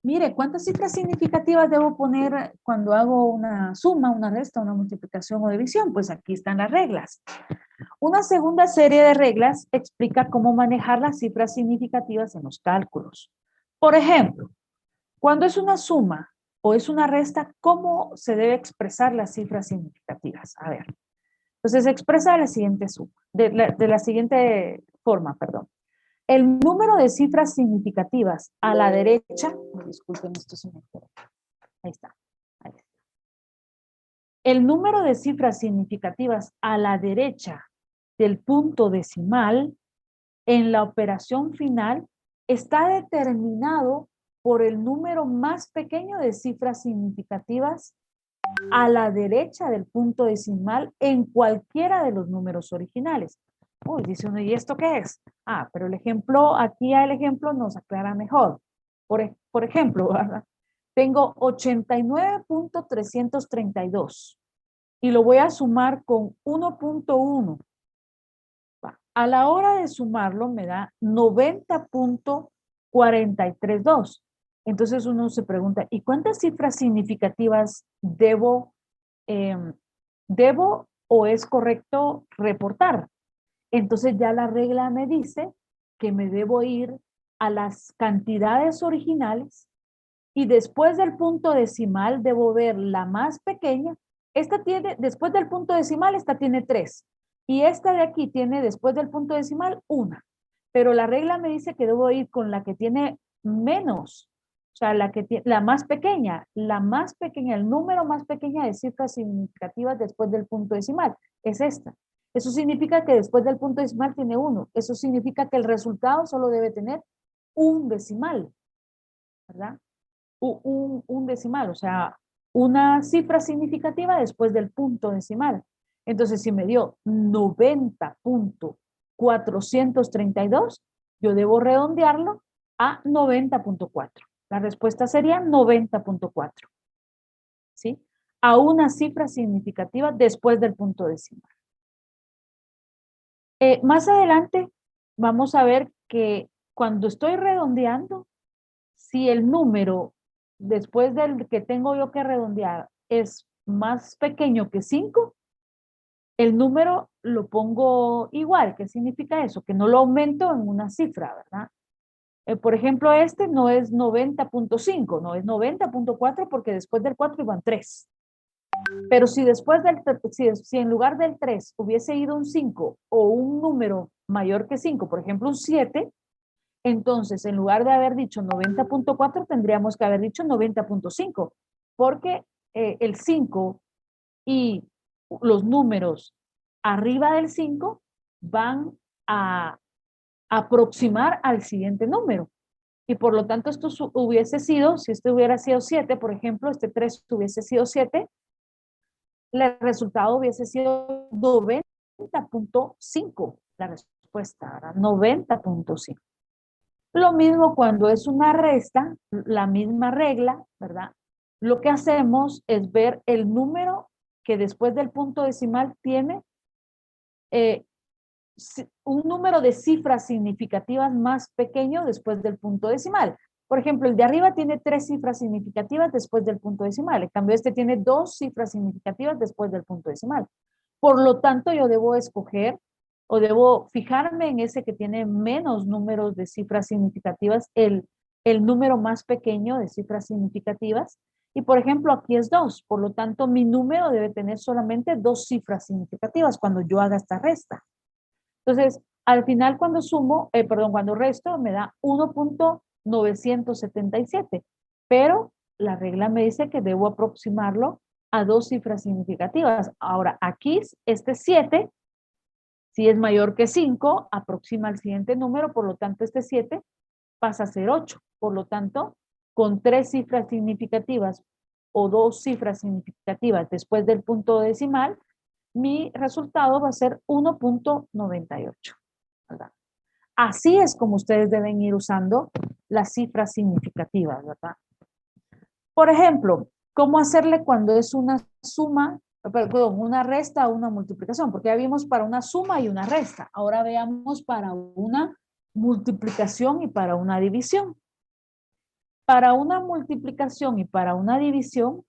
mire, ¿cuántas cifras significativas debo poner cuando hago una suma, una resta, una multiplicación o división? Pues aquí están las reglas. Una segunda serie de reglas explica cómo manejar las cifras significativas en los cálculos. Por ejemplo, cuando es una suma o es una resta, ¿cómo se debe expresar las cifras significativas? A ver. Entonces se expresa de la siguiente suma, de la siguiente forma, perdón. El número de cifras significativas a la derecha, disculpen, esto se me quedó. Ahí está. El número de cifras significativas a la derecha del punto decimal en la operación final está determinado por el número más pequeño de cifras significativas a la derecha del punto decimal en cualquiera de los números originales. Uy, dice uno, ¿y esto qué es? Ah, pero el ejemplo, aquí el ejemplo nos aclara mejor. Por ejemplo, ¿verdad? Tengo 89.332 y lo voy a sumar con 1.1. A la hora de sumarlo me da 90.432. Entonces uno se pregunta, ¿y cuántas cifras significativas debo o es correcto reportar? Entonces ya la regla me dice que me debo ir a las cantidades originales y después del punto decimal debo ver la más pequeña. Esta tiene, después del punto decimal, esta tiene 3. Y esta de aquí tiene, después del punto decimal, 1. Pero la regla me dice que debo ir con la que tiene menos. O sea, la más pequeña, el número más pequeño de cifras significativas después del punto decimal, es esta. Eso significa que después del punto decimal tiene 1. Eso significa que el resultado solo debe tener un decimal, ¿verdad? Un decimal, o sea, una cifra significativa después del punto decimal. Entonces, si me dio 90.432, yo debo redondearlo a 90.4. La respuesta sería 90.4, ¿sí? A una cifra significativa después del punto decimal. Más adelante vamos a ver que cuando estoy redondeando, si el número después del que tengo yo que redondear es más pequeño que 5, el número lo pongo igual. ¿Qué significa eso? Que no lo aumento en una cifra, ¿verdad? Por ejemplo, este no es 90.5, no es 90.4 porque después del 4 iban 3. Pero si después si en lugar del 3 hubiese ido un 5 o un número mayor que 5, por ejemplo un 7, entonces en lugar de haber dicho 90.4 tendríamos que haber dicho 90.5, porque el 5 y los números arriba del 5 van a aproximar al siguiente número. Y por lo tanto esto hubiese sido, si este hubiera sido 7, por ejemplo, este 3 hubiese sido 7, el resultado hubiese sido 90.5, la respuesta, ¿verdad? 90.5. Lo mismo cuando es una resta, la misma regla, ¿verdad? Lo que hacemos es ver el número que después del punto decimal tiene un número de cifras significativas más pequeño después del punto decimal. Por ejemplo, el de arriba tiene 3 cifras significativas después del punto decimal. En cambio, este tiene 2 cifras significativas después del punto decimal. Por lo tanto, yo debo escoger o debo fijarme en ese que tiene menos números de cifras significativas, el número más pequeño de cifras significativas. Y por ejemplo, aquí es 2. Por lo tanto, mi número debe tener solamente 2 cifras significativas cuando yo haga esta resta. Entonces, al final cuando cuando resto me da 1.977, pero la regla me dice que debo aproximarlo a 2 cifras significativas. Ahora, aquí este 7, si es mayor que 5, aproxima al siguiente número, por lo tanto este 7 pasa a ser 8. Por lo tanto, con 3 cifras significativas o 2 cifras significativas después del punto decimal, mi resultado va a ser 1.98, ¿verdad? Así es como ustedes deben ir usando las cifras significativas, ¿verdad? Por ejemplo, ¿cómo hacerle cuando es una suma, perdón, una resta o una multiplicación? Porque ya vimos para una suma y una resta. Ahora veamos para una multiplicación y para una división. Para una multiplicación y para una división,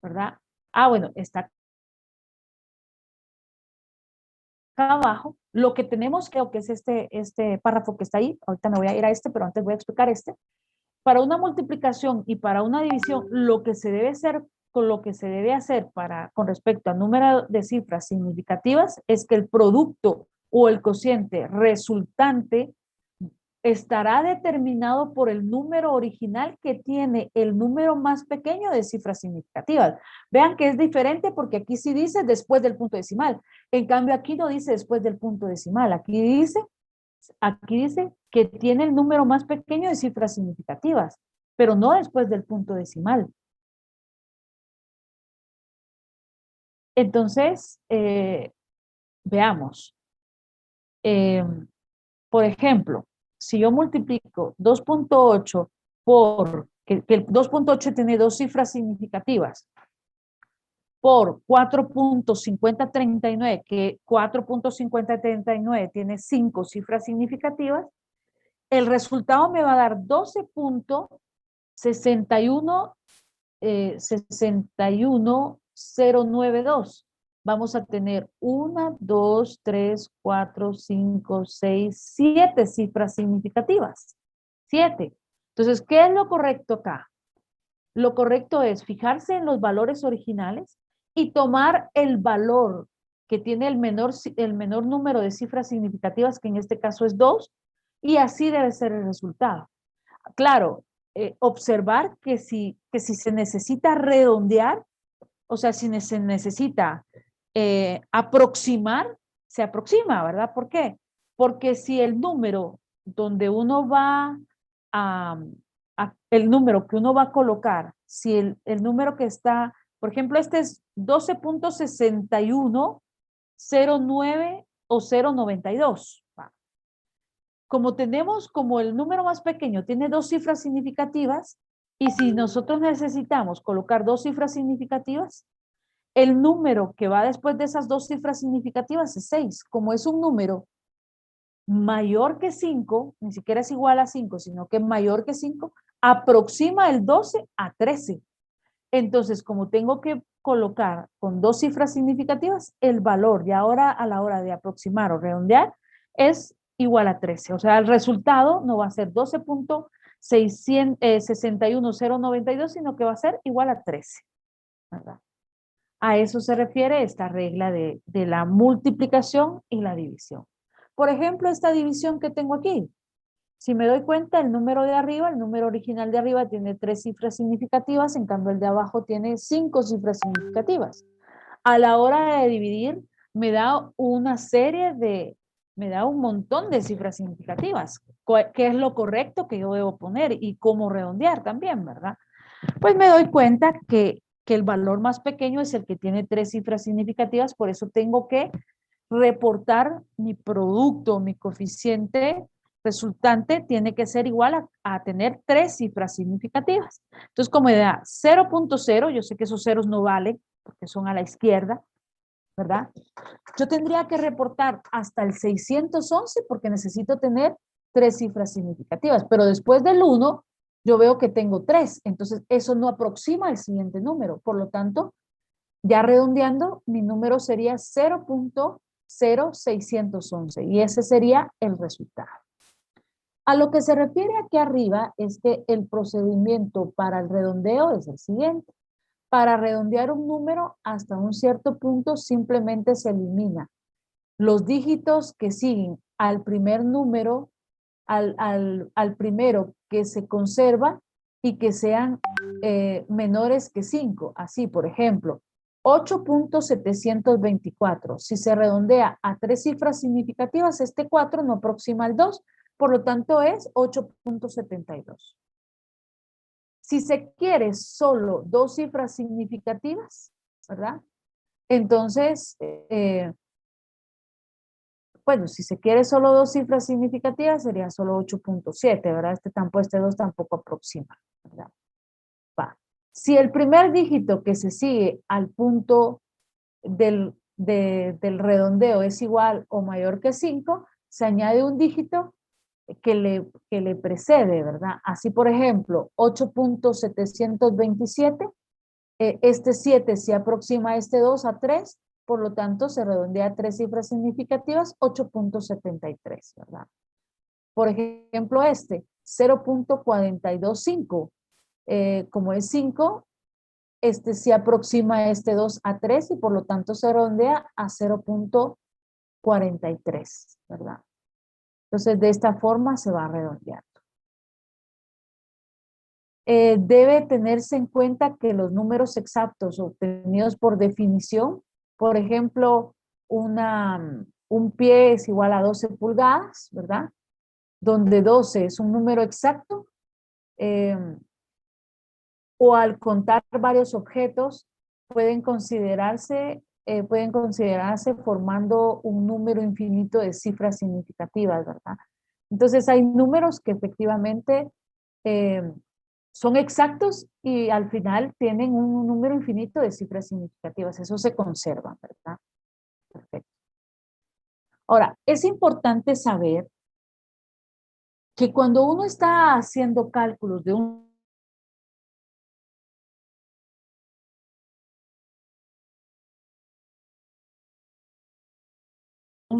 ¿verdad? Bueno, está acá abajo, lo que tenemos, creo que es este párrafo que está ahí, ahorita me voy a ir a pero antes voy a explicar este. Para una multiplicación y para una división, lo que se debe hacer con respecto al número de cifras significativas es que el producto o el cociente resultante estará determinado por el número original que tiene el número más pequeño de cifras significativas. Vean que es diferente porque aquí sí dice después del punto decimal. En cambio aquí no dice después del punto decimal. Aquí dice que tiene el número más pequeño de cifras significativas, pero no después del punto decimal. Entonces, veamos. Por ejemplo, si yo multiplico 2.8 que el 2.8 tiene 2 cifras significativas, por 4.5039, que 4.5039 tiene 5 cifras significativas, el resultado me va a dar 12.61092. Vamos a tener 1, 2, 3, 4, 5, 6, 7 cifras significativas. 7. Entonces, ¿qué es lo correcto acá? Lo correcto es fijarse en los valores originales y tomar el valor que tiene el menor número de cifras significativas, que en este caso es 2, y así debe ser el resultado. Claro, observar que si se necesita redondear, o sea, si se necesita aproximar, se aproxima, ¿verdad? ¿Por qué? Porque si el número donde uno va el número que uno va a colocar, si el número que está, por ejemplo, este es 12.6109 o 092. Como tenemos, como el número más pequeño tiene dos cifras significativas, y si nosotros necesitamos colocar dos cifras significativas, el número que va después de esas dos cifras significativas es 6. Como es un número mayor que 5, ni siquiera es igual a 5, sino que es mayor que 5, aproxima el 12 a 13. Entonces, como tengo que colocar con dos cifras significativas, el valor de ahora a la hora de aproximar o redondear es igual a 13. O sea, el resultado no va a ser 12.61092, sino que va a ser igual a 13. ¿Verdad? A eso se refiere esta regla de la multiplicación y la división. Por ejemplo, esta división que tengo aquí. Si me doy cuenta, el número de arriba, el número original de arriba tiene 3 cifras significativas, en cambio el de abajo tiene 5 cifras significativas. A la hora de dividir, me da me da un montón de cifras significativas. ¿Qué es lo correcto que yo debo poner y cómo redondear también, verdad? Pues me doy cuenta que el valor más pequeño es el que tiene 3 cifras significativas, por eso tengo que reportar mi producto, mi coeficiente resultante tiene que ser igual a tener 3 cifras significativas. Entonces, como da 0.0, yo sé que esos ceros no valen porque son a la izquierda, ¿verdad? Yo tendría que reportar hasta el 611 porque necesito tener 3 cifras significativas, pero después del 1 yo veo que tengo 3, entonces eso no aproxima al siguiente número, por lo tanto, ya redondeando, mi número sería 0.0611 y ese sería el resultado. A lo que se refiere aquí arriba es que el procedimiento para el redondeo es el siguiente. Para redondear un número hasta un cierto punto simplemente se elimina los dígitos que siguen al primer número, al primero que se conserva y que sean menores que 5. Así, por ejemplo, 8.724. Si se redondea a 3 cifras significativas, este 4 no aproxima al 2, por lo tanto es 8.72. Si se quiere solo 2 cifras significativas, ¿verdad? Entonces, bueno, si se quiere solo 2 cifras significativas, sería solo 8.7, ¿verdad? Este 2 tampoco aproxima, ¿verdad? Va. Si el primer dígito que se sigue al punto del redondeo es igual o mayor que 5, se añade un dígito que le precede, ¿verdad? Así, por ejemplo, 8.727, este 7 se aproxima a este 2 a 3, por lo tanto se redondea a 3 cifras significativas, 8.73, ¿verdad? Por ejemplo, este 0.425, como es 5, este se aproxima a este 2 a 3 y por lo tanto se redondea a 0.43, ¿verdad? Entonces, de esta forma se va redondeando. Debe tenerse en cuenta que los números exactos obtenidos por definición, por ejemplo, un pie es igual a 12 pulgadas, ¿verdad? Donde 12 es un número exacto, o al contar varios objetos pueden considerarse formando un número infinito de cifras significativas, ¿verdad? Entonces hay números que efectivamente son exactos y al final tienen un número infinito de cifras significativas. Eso se conserva, ¿verdad? Perfecto. Ahora, es importante saber que cuando uno está haciendo cálculos de un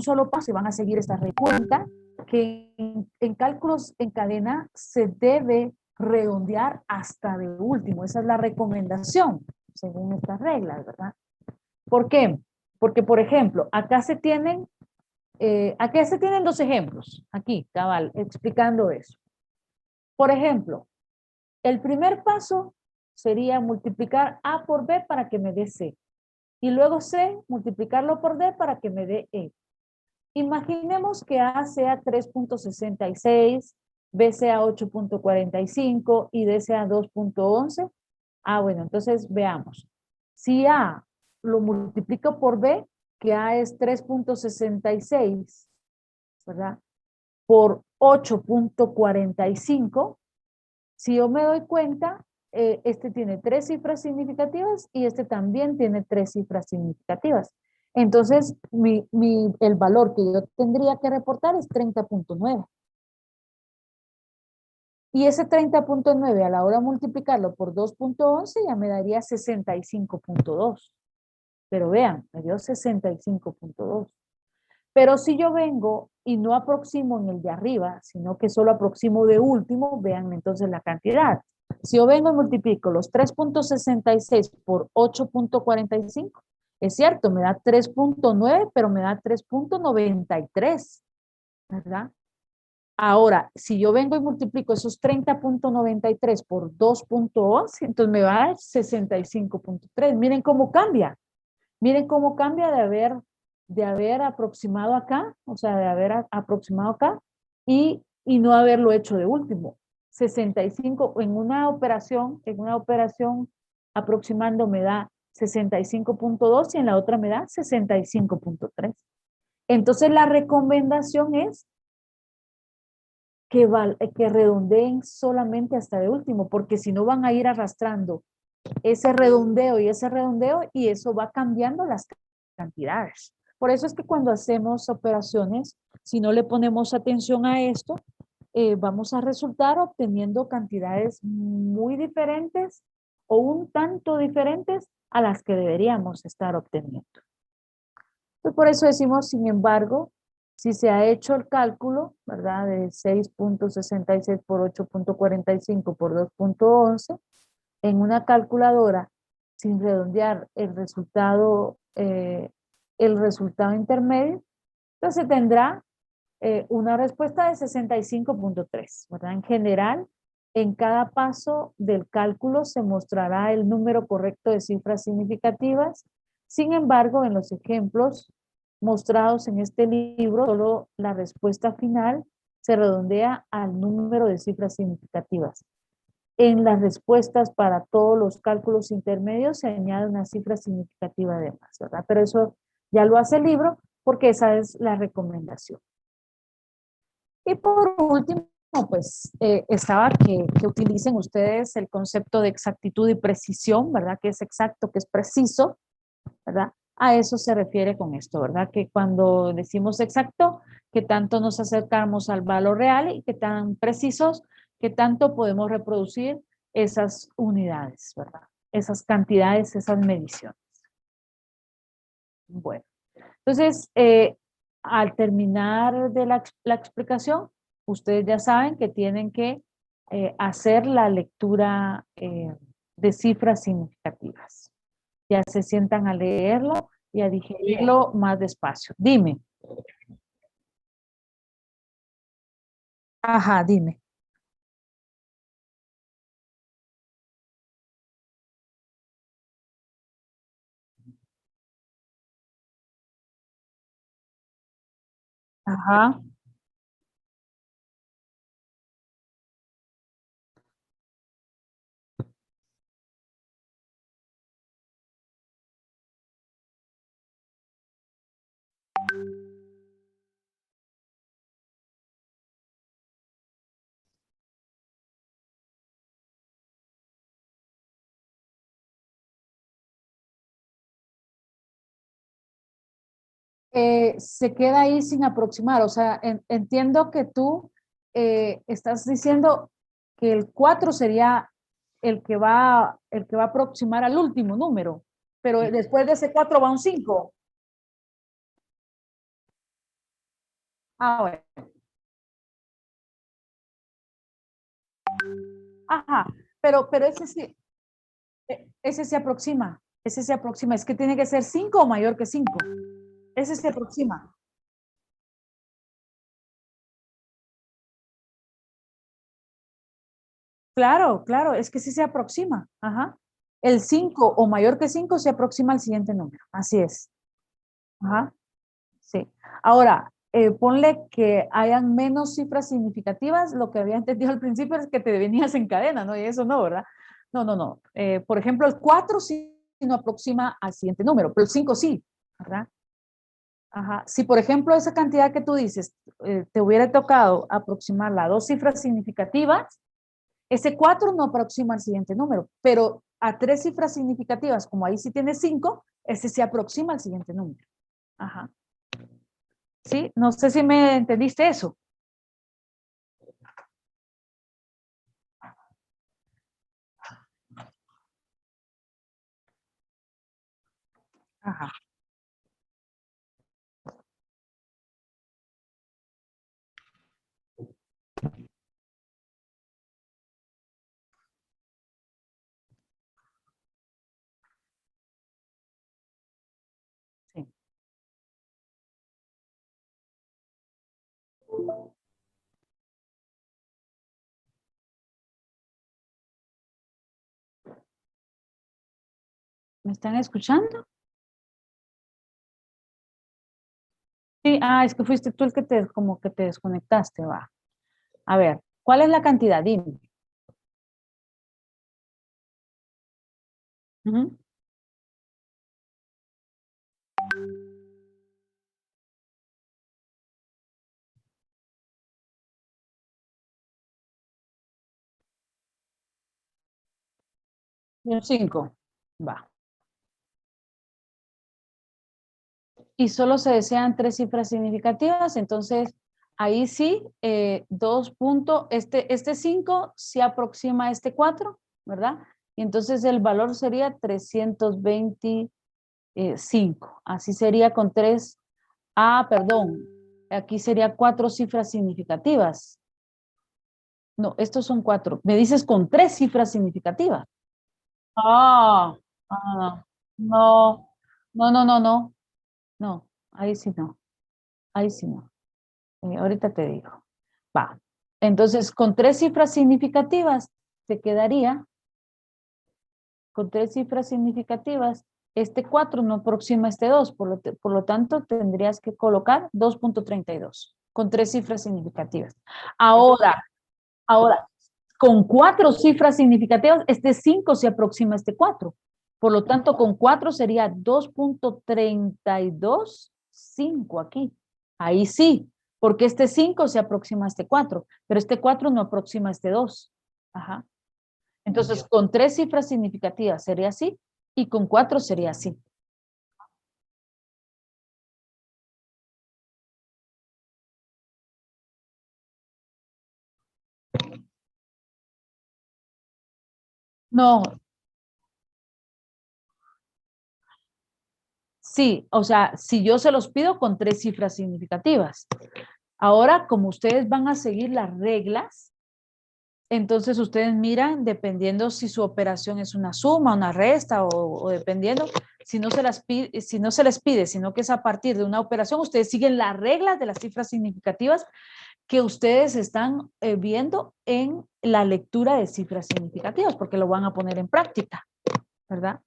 solo paso y van a seguir esta cuenta, que en cálculos en cadena se debe redondear hasta de último. Esa es la recomendación, según estas reglas, ¿verdad? ¿Por qué? Porque, por ejemplo, acá se tienen 2 ejemplos, aquí, cabal, explicando eso. Por ejemplo, El primer paso sería multiplicar A por B para que me dé C. Y luego C, multiplicarlo por D para que me dé E. Imaginemos que A sea 3.66, B sea 8.45 y D sea 2.11. Bueno, entonces veamos. Si A lo multiplico por B, que A es 3.66, ¿verdad? Por 8.45, si yo me doy cuenta, este tiene 3 cifras significativas y este también tiene 3 cifras significativas. Entonces, el valor que yo tendría que reportar es 30.9. Y ese 30.9 a la hora de multiplicarlo por 2.11 ya me daría 65.2. Pero vean, me dio 65.2. Pero si yo vengo y no aproximo en el de arriba, sino que solo aproximo de último, vean entonces la cantidad. Si yo vengo y multiplico los 3.66 por 8.45, es cierto, me da 3.9, pero me da 3.93, ¿verdad? Ahora, si yo vengo y multiplico esos 30.93 por 2.11, entonces me va a dar 65.3. Miren cómo cambia. Miren cómo cambia de haber aproximado acá, o sea, de haber aproximado acá y no haberlo hecho de último. 65 en una operación aproximando me da 65.2 y en la otra me da 65.3. Entonces la recomendación es que redondeen solamente hasta de último, porque si no van a ir arrastrando ese redondeo y eso va cambiando las cantidades. Por eso es que cuando hacemos operaciones, si no le ponemos atención a esto, vamos a resultar obteniendo cantidades muy diferentes o un tanto diferentes a las que deberíamos estar obteniendo. Entonces, por eso decimos, sin embargo, si se ha hecho el cálculo, ¿verdad? De 6.66 por 8.45 por 2.11, en una calculadora, sin redondear el resultado intermedio, entonces tendrá una respuesta de 65.3, ¿verdad? En general, en cada paso del cálculo se mostrará el número correcto de cifras significativas. Sin embargo, en los ejemplos mostrados en este libro, solo la respuesta final se redondea al número de cifras significativas. En las respuestas para todos los cálculos intermedios se añade una cifra significativa de más, ¿verdad? Pero eso ya lo hace el libro porque esa es la recomendación. Y por último, pues estaba que utilicen ustedes el concepto de exactitud y precisión, ¿verdad? Que es exacto, que es preciso, ¿verdad? A eso se refiere con esto, ¿verdad? Que cuando decimos exacto, que tanto nos acercamos al valor real y que tan precisos, que tanto podemos reproducir esas unidades, ¿verdad? Esas cantidades, esas mediciones. Bueno, entonces, al terminar de la explicación, ustedes ya saben que tienen que hacer la lectura de cifras significativas. Ya se sientan a leerlo y a digerirlo más despacio. Dime. Ajá, dime. Ajá. Se queda ahí sin aproximar. O sea, entiendo que tú estás diciendo que el 4 sería el que va a aproximar al último número, pero después de ese 4 va un 5. Bueno. Ajá, pero ese se aproxima, es que tiene que ser 5 o mayor que 5. Ese se aproxima. Claro, claro, es que sí se aproxima. Ajá. El 5 o mayor que 5 se aproxima al siguiente número. Así es. Ajá. Sí. Ahora, ponle que hayan menos cifras significativas. Lo que había entendido al principio es que te venías en cadena, ¿no? Y eso no, ¿verdad? No, no, no. Por ejemplo, el 4 sí no aproxima al siguiente número, pero el 5 sí, ¿verdad? Ajá. Si, por ejemplo, esa cantidad que tú dices, te hubiera tocado aproximarla a dos cifras significativas, ese 4 no aproxima al siguiente número, pero a tres cifras significativas, como ahí sí tiene 5, ese se aproxima al siguiente número. Ajá. ¿Sí? No sé si me entendiste eso. Ajá. Sí. ¿Me están escuchando? Sí, es que fuiste tú el que como que te desconectaste, va. A ver, ¿cuál es la cantidad? Dime. Ujú. Un 5. Va. Y solo se desean tres cifras significativas, entonces ahí sí, este 5 se aproxima a este 4, ¿verdad? Y entonces el valor sería 325. Así sería con tres, perdón, aquí sería cuatro cifras significativas. No, estos son cuatro. Me dices con tres cifras significativas. Ah, ah, no, no, no, no, no, no, ahí sí no, ahí sí no. Ahorita te digo. Va. Entonces, con tres cifras significativas, te quedaría, con tres cifras significativas, este 4 no aproxima este 2, por lo tanto, tendrías que colocar 2.32 con tres cifras significativas. Ahora, ahora, con cuatro cifras significativas, este 5 se aproxima a este 4. Por lo tanto, con 4 sería 2.325 aquí. Ahí sí, porque este 5 se aproxima a este 4, pero este 4 no aproxima a este 2. Ajá. Entonces, con tres cifras significativas sería así y con cuatro sería así. No, sí, o sea, si yo se los pido con tres cifras significativas. Ahora, como ustedes van a seguir las reglas, entonces ustedes miran, dependiendo si su operación es una suma, una resta o dependiendo, si no se les pide, sino que es a partir de una operación, ustedes siguen las reglas de las cifras significativas que ustedes están viendo en la lectura de cifras significativas, porque lo van a poner en práctica, ¿verdad?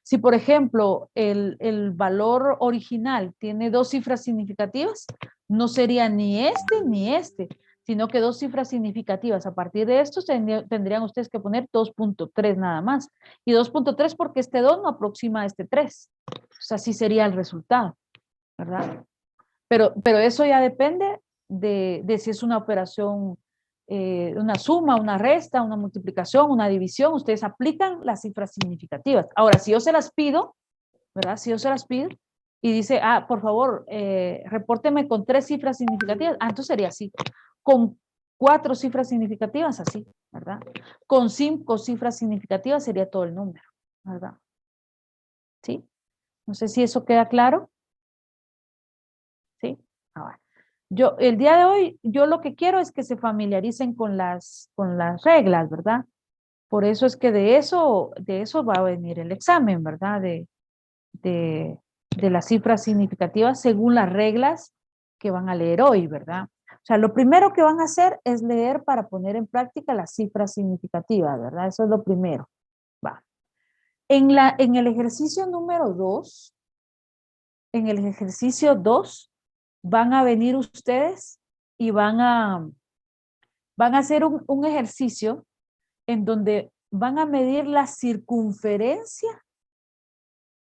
Si, por ejemplo, el valor original tiene dos cifras significativas, no sería ni este, sino que dos cifras significativas. A partir de esto tendrían ustedes que poner 2.3 nada más. Y 2.3 porque este 2 no aproxima a este 3. O sea, así sería el resultado, ¿verdad? Pero eso ya depende de si es una operación, una suma, una resta, una multiplicación, una división. Ustedes aplican las cifras significativas. Ahora, si yo se las pido, ¿verdad? Si yo se las pido y dice, por favor, repórteme con tres cifras significativas. Entonces sería así. Con cuatro cifras significativas, así, ¿verdad? Con cinco cifras significativas sería todo el número, ¿verdad? ¿Sí? No sé si eso queda claro. ¿Sí? Ahora, el día de hoy, yo lo que quiero es que se familiaricen con las reglas, ¿verdad? Por eso es que de eso va a venir el examen, ¿verdad? De, de las cifras significativas según las reglas que van a leer hoy, ¿verdad? sea, lo primero que van a hacer es leer para poner en práctica las cifras significativas, ¿verdad? Eso es lo primero. Va. En el ejercicio número 2, en el ejercicio 2, van a venir ustedes y van a hacer un ejercicio en donde van a medir la circunferencia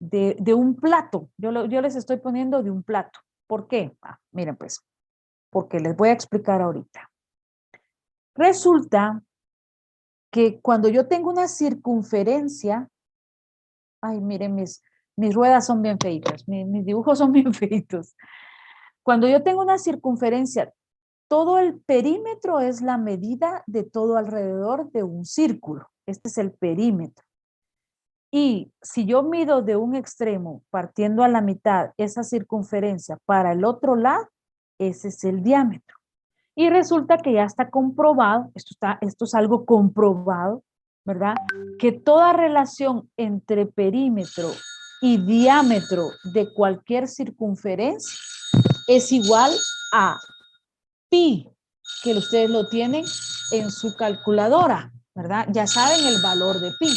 de un plato. Yo les estoy poniendo de un plato. ¿Por qué? Miren pues, porque les voy a explicar ahorita. Resulta que cuando yo tengo una circunferencia, ay, miren, mis ruedas son bien feitas, mis dibujos son bien feitos. Cuando yo tengo una circunferencia, todo el perímetro es la medida de todo alrededor de un círculo. Este es el perímetro. Y si yo mido de un extremo partiendo a la mitad esa circunferencia para el otro lado, ese es el diámetro. Y resulta que ya está comprobado, esto es algo comprobado, ¿verdad? Que toda relación entre perímetro y diámetro de cualquier circunferencia es igual a pi, que ustedes lo tienen en su calculadora, ¿verdad? Ya saben el valor de pi.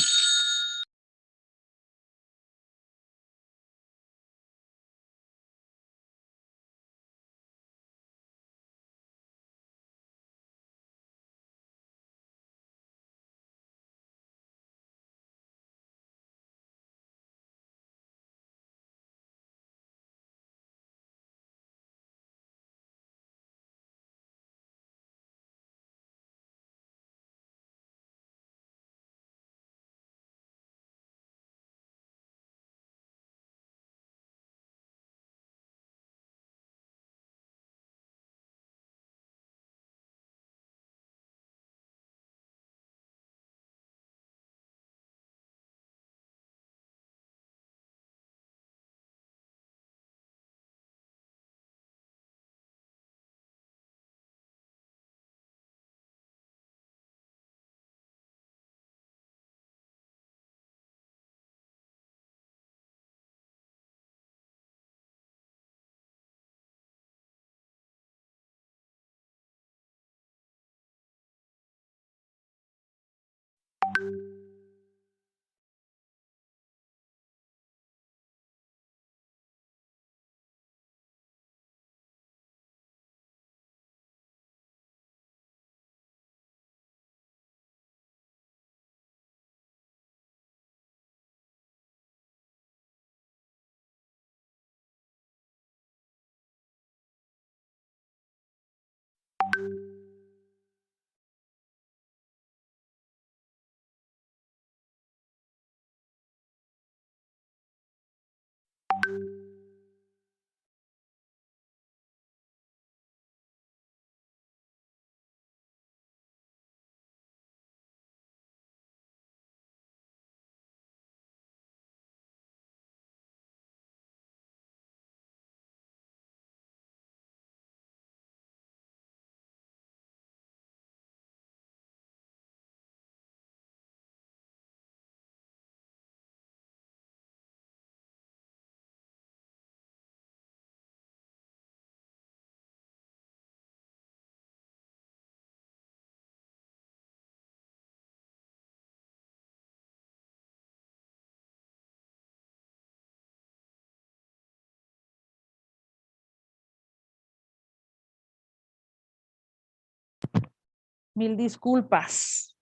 Mil disculpas.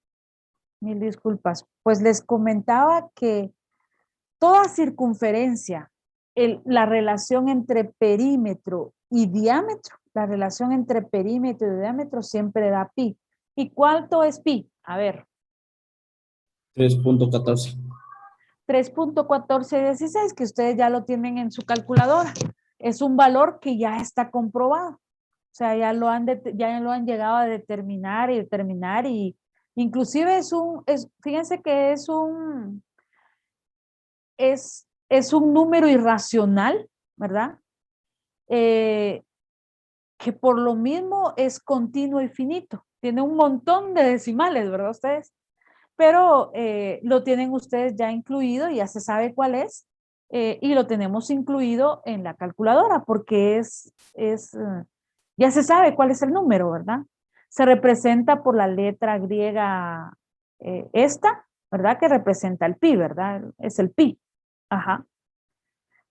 Mil disculpas. Pues les comentaba que toda circunferencia, la relación entre perímetro y diámetro, la relación entre perímetro y diámetro siempre da pi. ¿Y cuánto es pi? A ver. 3.14. 3.1416, que ustedes ya lo tienen en su calculadora. Es un valor que ya está comprobado. O sea, ya lo han llegado a determinar y inclusive fíjense que es un número irracional, ¿verdad? Que por lo mismo es continuo y finito. Tiene un montón de decimales, ¿verdad ustedes? Pero lo tienen ustedes ya incluido, ya se sabe cuál es, y lo tenemos incluido en la calculadora porque Ya se sabe cuál es el número, ¿verdad? Se representa por la letra griega esta, ¿verdad? Que representa el pi, ¿verdad? Es el pi. Ajá.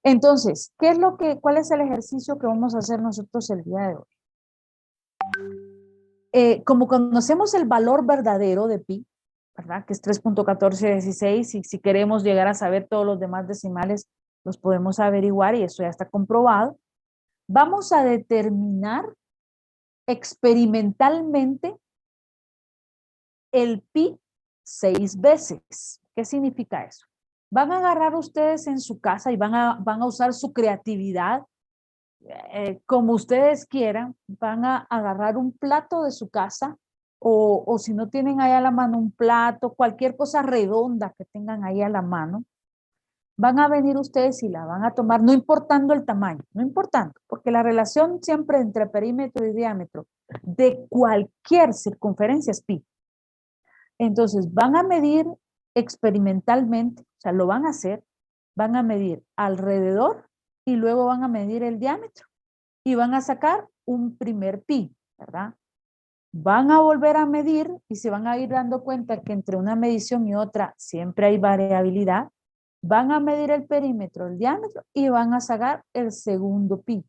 Entonces, ¿cuál es el ejercicio que vamos a hacer nosotros el día de hoy? Como conocemos el valor verdadero de pi, ¿verdad? Que es 3.1416, y si queremos llegar a saber todos los demás decimales, los podemos averiguar y eso ya está comprobado. Vamos a determinar experimentalmente el pi 6 veces. ¿Qué significa eso? Van a agarrar ustedes en su casa y van a usar su creatividad como ustedes quieran. Van a agarrar un plato de su casa o si no tienen ahí a la mano un plato, cualquier cosa redonda que tengan ahí a la mano, van a venir ustedes y la van a tomar, no importando el tamaño, no importando, porque la relación siempre entre perímetro y diámetro de cualquier circunferencia es pi. Entonces van a medir experimentalmente, o sea, lo van a hacer, van a medir alrededor y luego van a medir el diámetro y van a sacar un primer pi, ¿verdad? Van a volver a medir y se van a ir dando cuenta que entre una medición y otra siempre hay variabilidad. Van a medir el perímetro, el diámetro y van a sacar el segundo pi.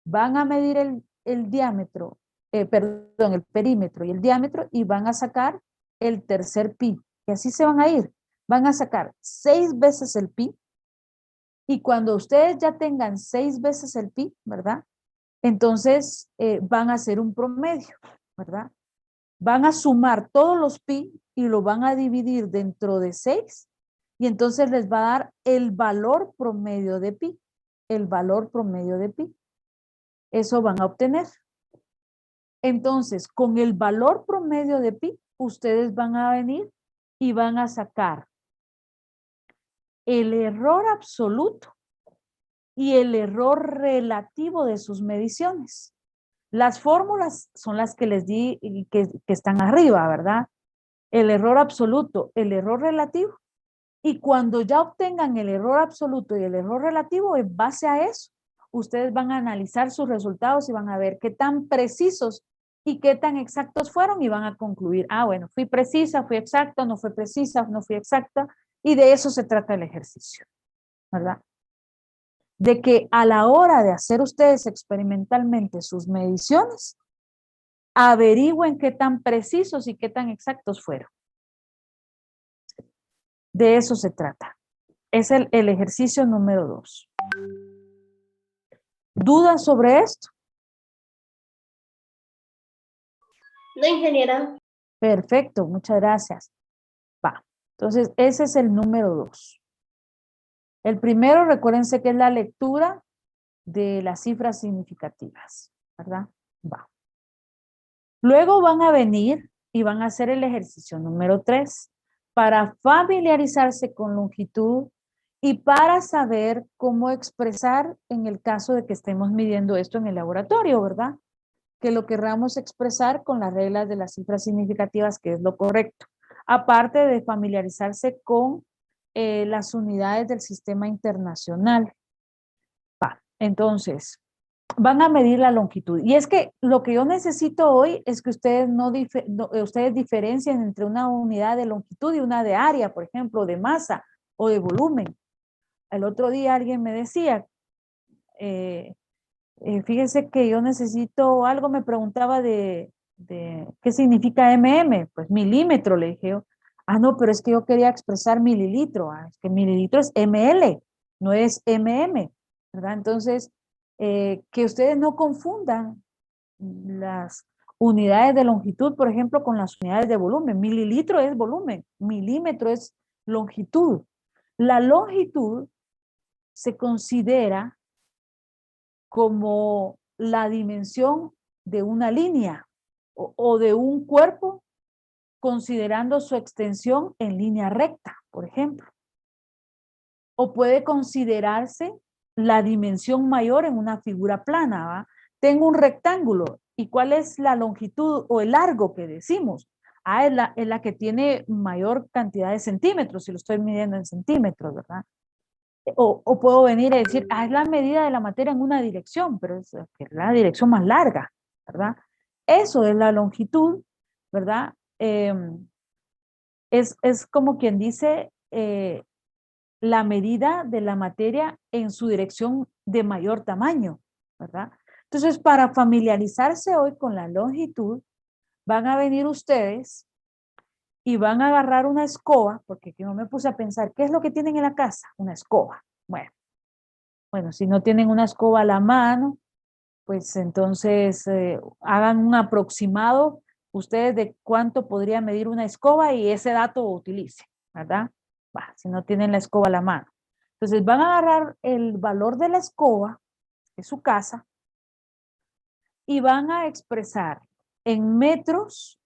Van a medir el diámetro, perdón, el perímetro y el diámetro y van a sacar el tercer pi. Y así se van a ir. Van a sacar 6 veces el pi y cuando ustedes ya tengan 6 veces el pi, ¿verdad? Entonces van a hacer un promedio, ¿verdad? Van a sumar todos los pi y lo van a dividir dentro de 6 y entonces les va a dar el valor promedio de pi. El valor promedio de pi. Eso van a obtener. Entonces, con el valor promedio de pi, ustedes van a venir y van a sacar el error absoluto y el error relativo de sus mediciones. Las fórmulas son las que les di que están arriba, ¿verdad? El error absoluto, el error relativo. Y cuando ya obtengan el error absoluto y el error relativo, en base a eso, ustedes van a analizar sus resultados y van a ver qué tan precisos y qué tan exactos fueron y van a concluir, bueno, fui precisa, fui exacta, no fui precisa, no fui exacta. Y de eso se trata el ejercicio, ¿verdad? De que a la hora de hacer ustedes experimentalmente sus mediciones, averigüen qué tan precisos y qué tan exactos fueron. De eso se trata. Es el ejercicio número 2. ¿Dudas sobre esto? No, ingeniera. Perfecto, muchas gracias. Va, entonces ese es el número 2. El primero, recuérdense que es la lectura de las cifras significativas, ¿verdad? Va. Luego van a venir y van a hacer el ejercicio número 3 para familiarizarse con longitud y para saber cómo expresar en el caso de que estemos midiendo esto en el laboratorio, ¿verdad? Que lo querramos expresar con las reglas de las cifras significativas, que es lo correcto. Aparte de familiarizarse con las unidades del sistema internacional. Va, entonces, van a medir la longitud. Y es que lo que yo necesito hoy es que ustedes ustedes diferencien entre una unidad de longitud y una de área, por ejemplo, de masa o de volumen. El otro día alguien me decía, fíjese que yo necesito algo, me preguntaba de qué significa mm, pues milímetro, le dije yo. No, pero es que yo quería expresar mililitro, es que mililitro es ml, no es ¿verdad? Entonces, que ustedes no confundan las unidades de longitud, por ejemplo, con las unidades de volumen. Mililitro es volumen, milímetro es longitud. La longitud se considera como la dimensión de una línea o de un cuerpo considerando su extensión en línea recta, por ejemplo. O puede considerarse la dimensión mayor en una figura plana, ¿va? Tengo un rectángulo, ¿y cuál es la longitud o el largo que decimos? Es la que tiene mayor cantidad de centímetros, si lo estoy midiendo en centímetros, ¿verdad? O puedo venir a decir, es la medida de la materia en una dirección, pero es la dirección más larga, ¿verdad? Eso es la longitud, ¿verdad? Es como quien dice la medida de la materia en su dirección de mayor tamaño, ¿verdad? Entonces, para familiarizarse hoy con la longitud, van a venir ustedes y van a agarrar una escoba, porque yo me puse a pensar, ¿qué es lo que tienen en la casa? Una escoba. Bueno, si no tienen una escoba a la mano, pues entonces hagan un aproximado ustedes de cuánto podría medir una escoba y ese dato utilice, ¿verdad? Si no tienen la escoba a la mano. Entonces van a agarrar el valor de la escoba de su casa y van a expresar en metros,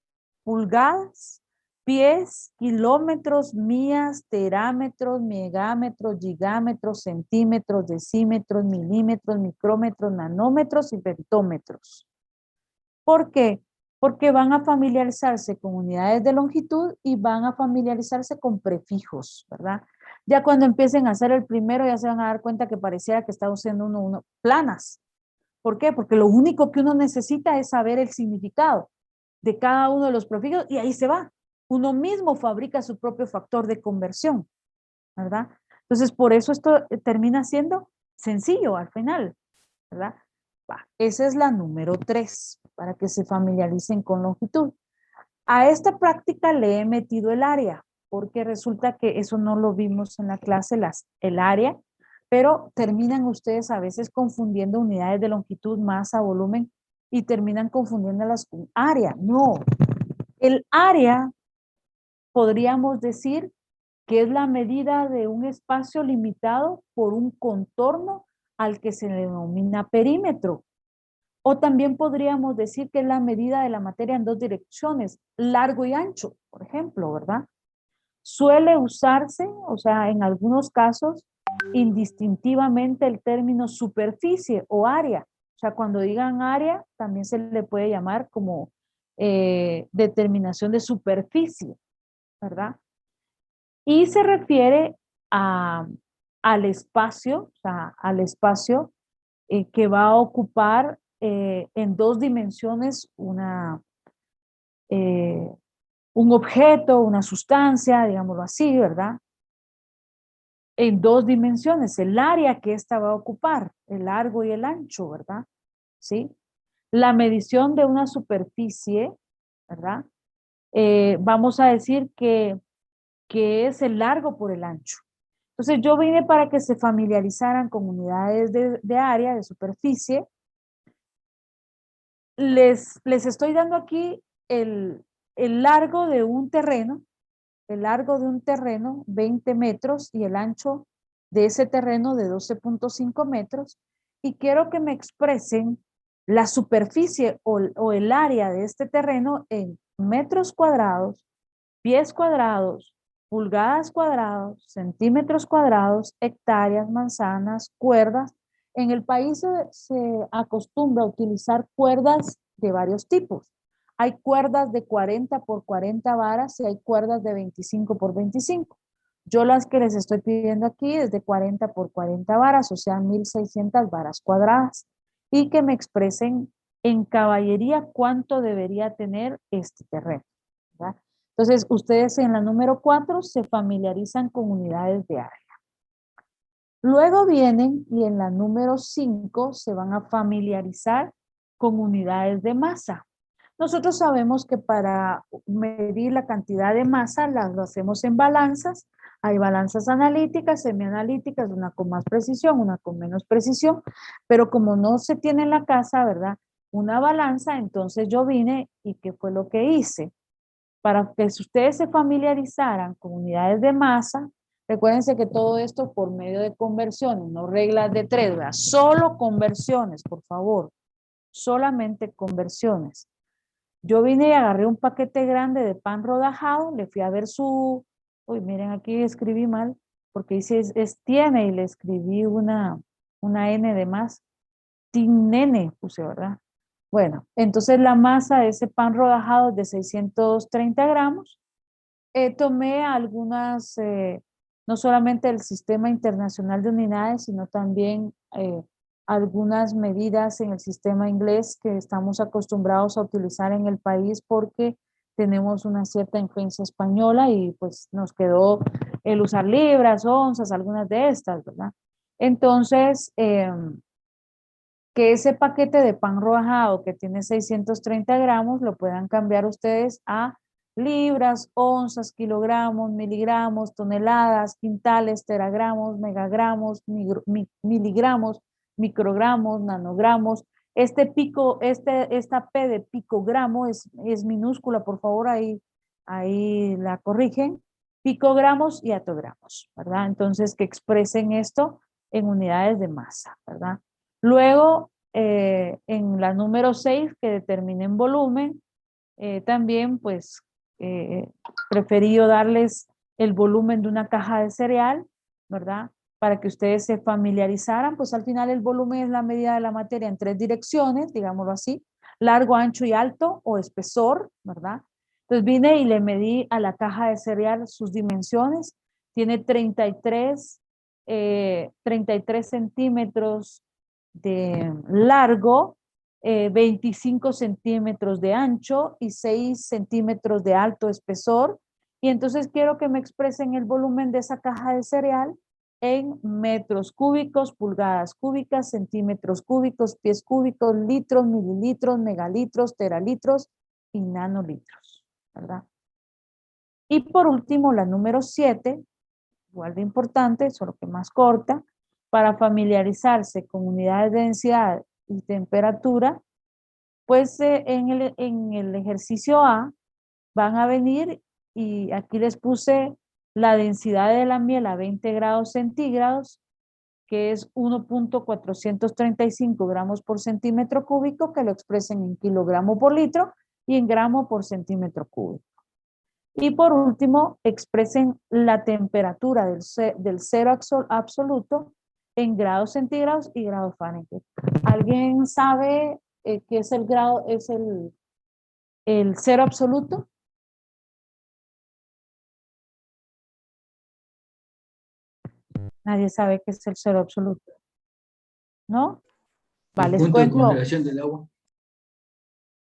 pulgadas, pies, kilómetros, millas, terámetros, megámetros, gigámetros, centímetros, decímetros, milímetros, micrómetros, nanómetros y femtómetros. ¿Por qué? Porque van a familiarizarse con unidades de longitud y van a familiarizarse con prefijos, ¿verdad? Ya cuando empiecen a hacer el primero ya se van a dar cuenta que pareciera que está usando uno planas. ¿Por qué? Porque lo único que uno necesita es saber el significado de cada uno de los prefijos y ahí se va. Uno mismo fabrica su propio factor de conversión, ¿verdad? Entonces, por eso esto termina siendo sencillo al final, ¿verdad? Esa es la número 3, para que se familiaricen con longitud. A esta práctica le he metido el área, porque resulta que eso no lo vimos en la clase, el área, pero terminan ustedes a veces confundiendo unidades de longitud, masa, volumen, y terminan confundiéndolas con área. No, el área podríamos decir que es la medida de un espacio limitado por un contorno al que se le denomina perímetro. O también podríamos decir que es la medida de la materia en dos direcciones, largo y ancho, por ejemplo, ¿verdad? Suele usarse, o sea, en algunos casos, indistintivamente el término superficie o área. O sea, cuando digan área, también se le puede llamar como determinación de superficie, ¿verdad? Y se refiere al espacio, o sea, al espacio que va a ocupar en dos dimensiones un objeto, una sustancia, digámoslo así, ¿verdad? En dos dimensiones, el área que ésta va a ocupar, el largo y el ancho, ¿verdad? ¿Sí? La medición de una superficie, ¿verdad? Vamos a decir que es el largo por el ancho. Entonces yo vine para que se familiarizaran con unidades de área, de superficie. Les estoy dando aquí el largo de un terreno, 20 metros y el ancho de ese terreno de 12.5 metros y quiero que me expresen la superficie o el área de este terreno en metros cuadrados, pies cuadrados, pulgadas cuadrados, centímetros cuadrados, hectáreas, manzanas, cuerdas. En el país se acostumbra a utilizar cuerdas de varios tipos. Hay cuerdas de 40 por 40 varas y hay cuerdas de 25 por 25. Yo las que les estoy pidiendo aquí es de 40 por 40 varas, o sea, 1600 varas cuadradas. Y que me expresen en caballería cuánto debería tener este terreno, ¿verdad? Entonces, ustedes en la número 4 se familiarizan con unidades de área. Luego vienen y en la número 5 se van a familiarizar con unidades de masa. Nosotros sabemos que para medir la cantidad de masa lo hacemos en balanzas. Hay balanzas analíticas, semianalíticas, una con más precisión, una con menos precisión, pero como no se tiene en la casa, ¿verdad? Una balanza, entonces yo vine y ¿qué fue lo que hice? Para que ustedes se familiarizaran con unidades de masa, recuérdense que todo esto por medio de conversiones, no reglas de tres, ¿verdad? Solo conversiones, por favor, solamente conversiones. Yo vine y agarré un paquete grande de pan rodajado, le fui a ver uy, miren, aquí escribí mal, porque dice tiene y le escribí una N de más, nene puse, ¿verdad? Bueno, entonces la masa de ese pan rodajado es de 630 gramos. Tomé algunas, no solamente el Sistema Internacional de Unidades, sino también algunas medidas en el sistema inglés que estamos acostumbrados a utilizar en el país porque tenemos una cierta influencia española y pues nos quedó el usar libras, onzas, algunas de estas, ¿verdad? Entonces, que ese paquete de pan rebajado que tiene 630 gramos lo puedan cambiar ustedes a libras, onzas, kilogramos, miligramos, toneladas, quintales, teragramos, megagramos, miligramos, microgramos, nanogramos. Esta P de picogramo es minúscula, por favor, ahí la corrigen. Picogramos y atogramos, ¿verdad? Entonces, que expresen esto en unidades de masa, ¿verdad? Luego, en la número 6, que determinen volumen, también pues preferí darles el volumen de una caja de cereal, ¿verdad? Para que ustedes se familiarizaran, pues al final el volumen es la medida de la materia en 3 direcciones, digámoslo así, largo, ancho y alto o espesor, ¿verdad? Entonces vine y le medí a la caja de cereal sus dimensiones, tiene 33 centímetros de largo, 25 centímetros de ancho y 6 centímetros de alto espesor. Y entonces quiero que me expresen el volumen de esa caja de cereal en metros cúbicos, pulgadas cúbicas, centímetros cúbicos, pies cúbicos, litros, mililitros, megalitros, teralitros y nanolitros, ¿verdad? Y por último, la número 7, igual de importante, solo que más corta, para familiarizarse con unidades de densidad y temperatura, pues en el ejercicio A van a venir y aquí les puse la densidad de la miel a 20 grados centígrados, que es 1.435 gramos por centímetro cúbico, que lo expresen en kilogramo por litro y en gramo por centímetro cúbico. Y por último, expresen la temperatura del cero absoluto en grados centígrados y grados Fahrenheit. ¿Alguien sabe qué es el grado, es el cero absoluto? Nadie sabe qué es el cero absoluto, ¿no? Vale, les El punto de cuento. congelación del agua.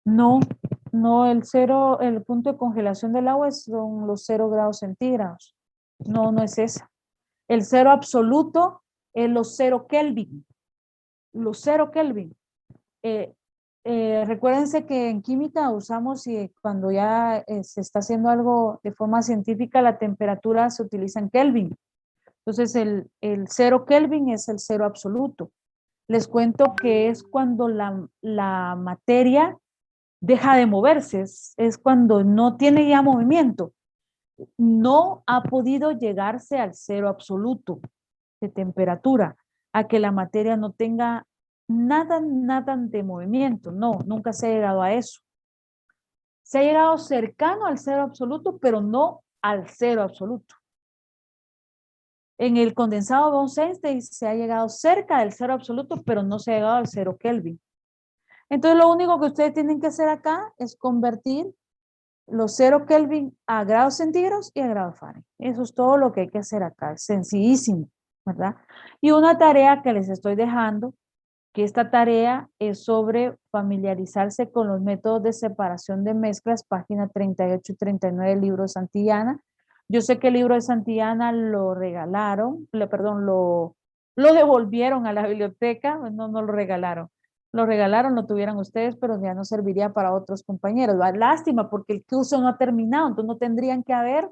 No, el punto de congelación del agua son los 0 grados centígrados. No, no es esa. El cero absoluto es los 0 Kelvin. Los 0 Kelvin. Recuérdense que en química usamos y cuando ya se está haciendo algo de forma científica, la temperatura se utiliza en Kelvin. Entonces el 0 Kelvin es el cero absoluto. Les cuento que es cuando la materia deja de moverse, es cuando no tiene ya movimiento. No ha podido llegarse al cero absoluto de temperatura, a que la materia no tenga nada de movimiento. No, nunca se ha llegado a eso. Se ha llegado cercano al cero absoluto, pero no al cero absoluto. En el condensado de Bose-Einstein se ha llegado cerca del cero absoluto, pero no se ha llegado al 0 Kelvin. Entonces lo único que ustedes tienen que hacer acá es convertir los 0 Kelvin a grados centígrados y a grados Fahrenheit. Eso es todo lo que hay que hacer acá. Es sencillísimo, ¿verdad? Y una tarea que les estoy dejando, que esta tarea es sobre familiarizarse con los métodos de separación de mezclas, página 38 y 39 del libro de Santillana. Yo sé que el libro de Santillana lo regalaron, lo devolvieron a la biblioteca, no lo regalaron. Lo regalaron, lo tuvieran ustedes, pero ya no serviría para otros compañeros. Lástima, porque el curso no ha terminado, entonces no tendrían que haber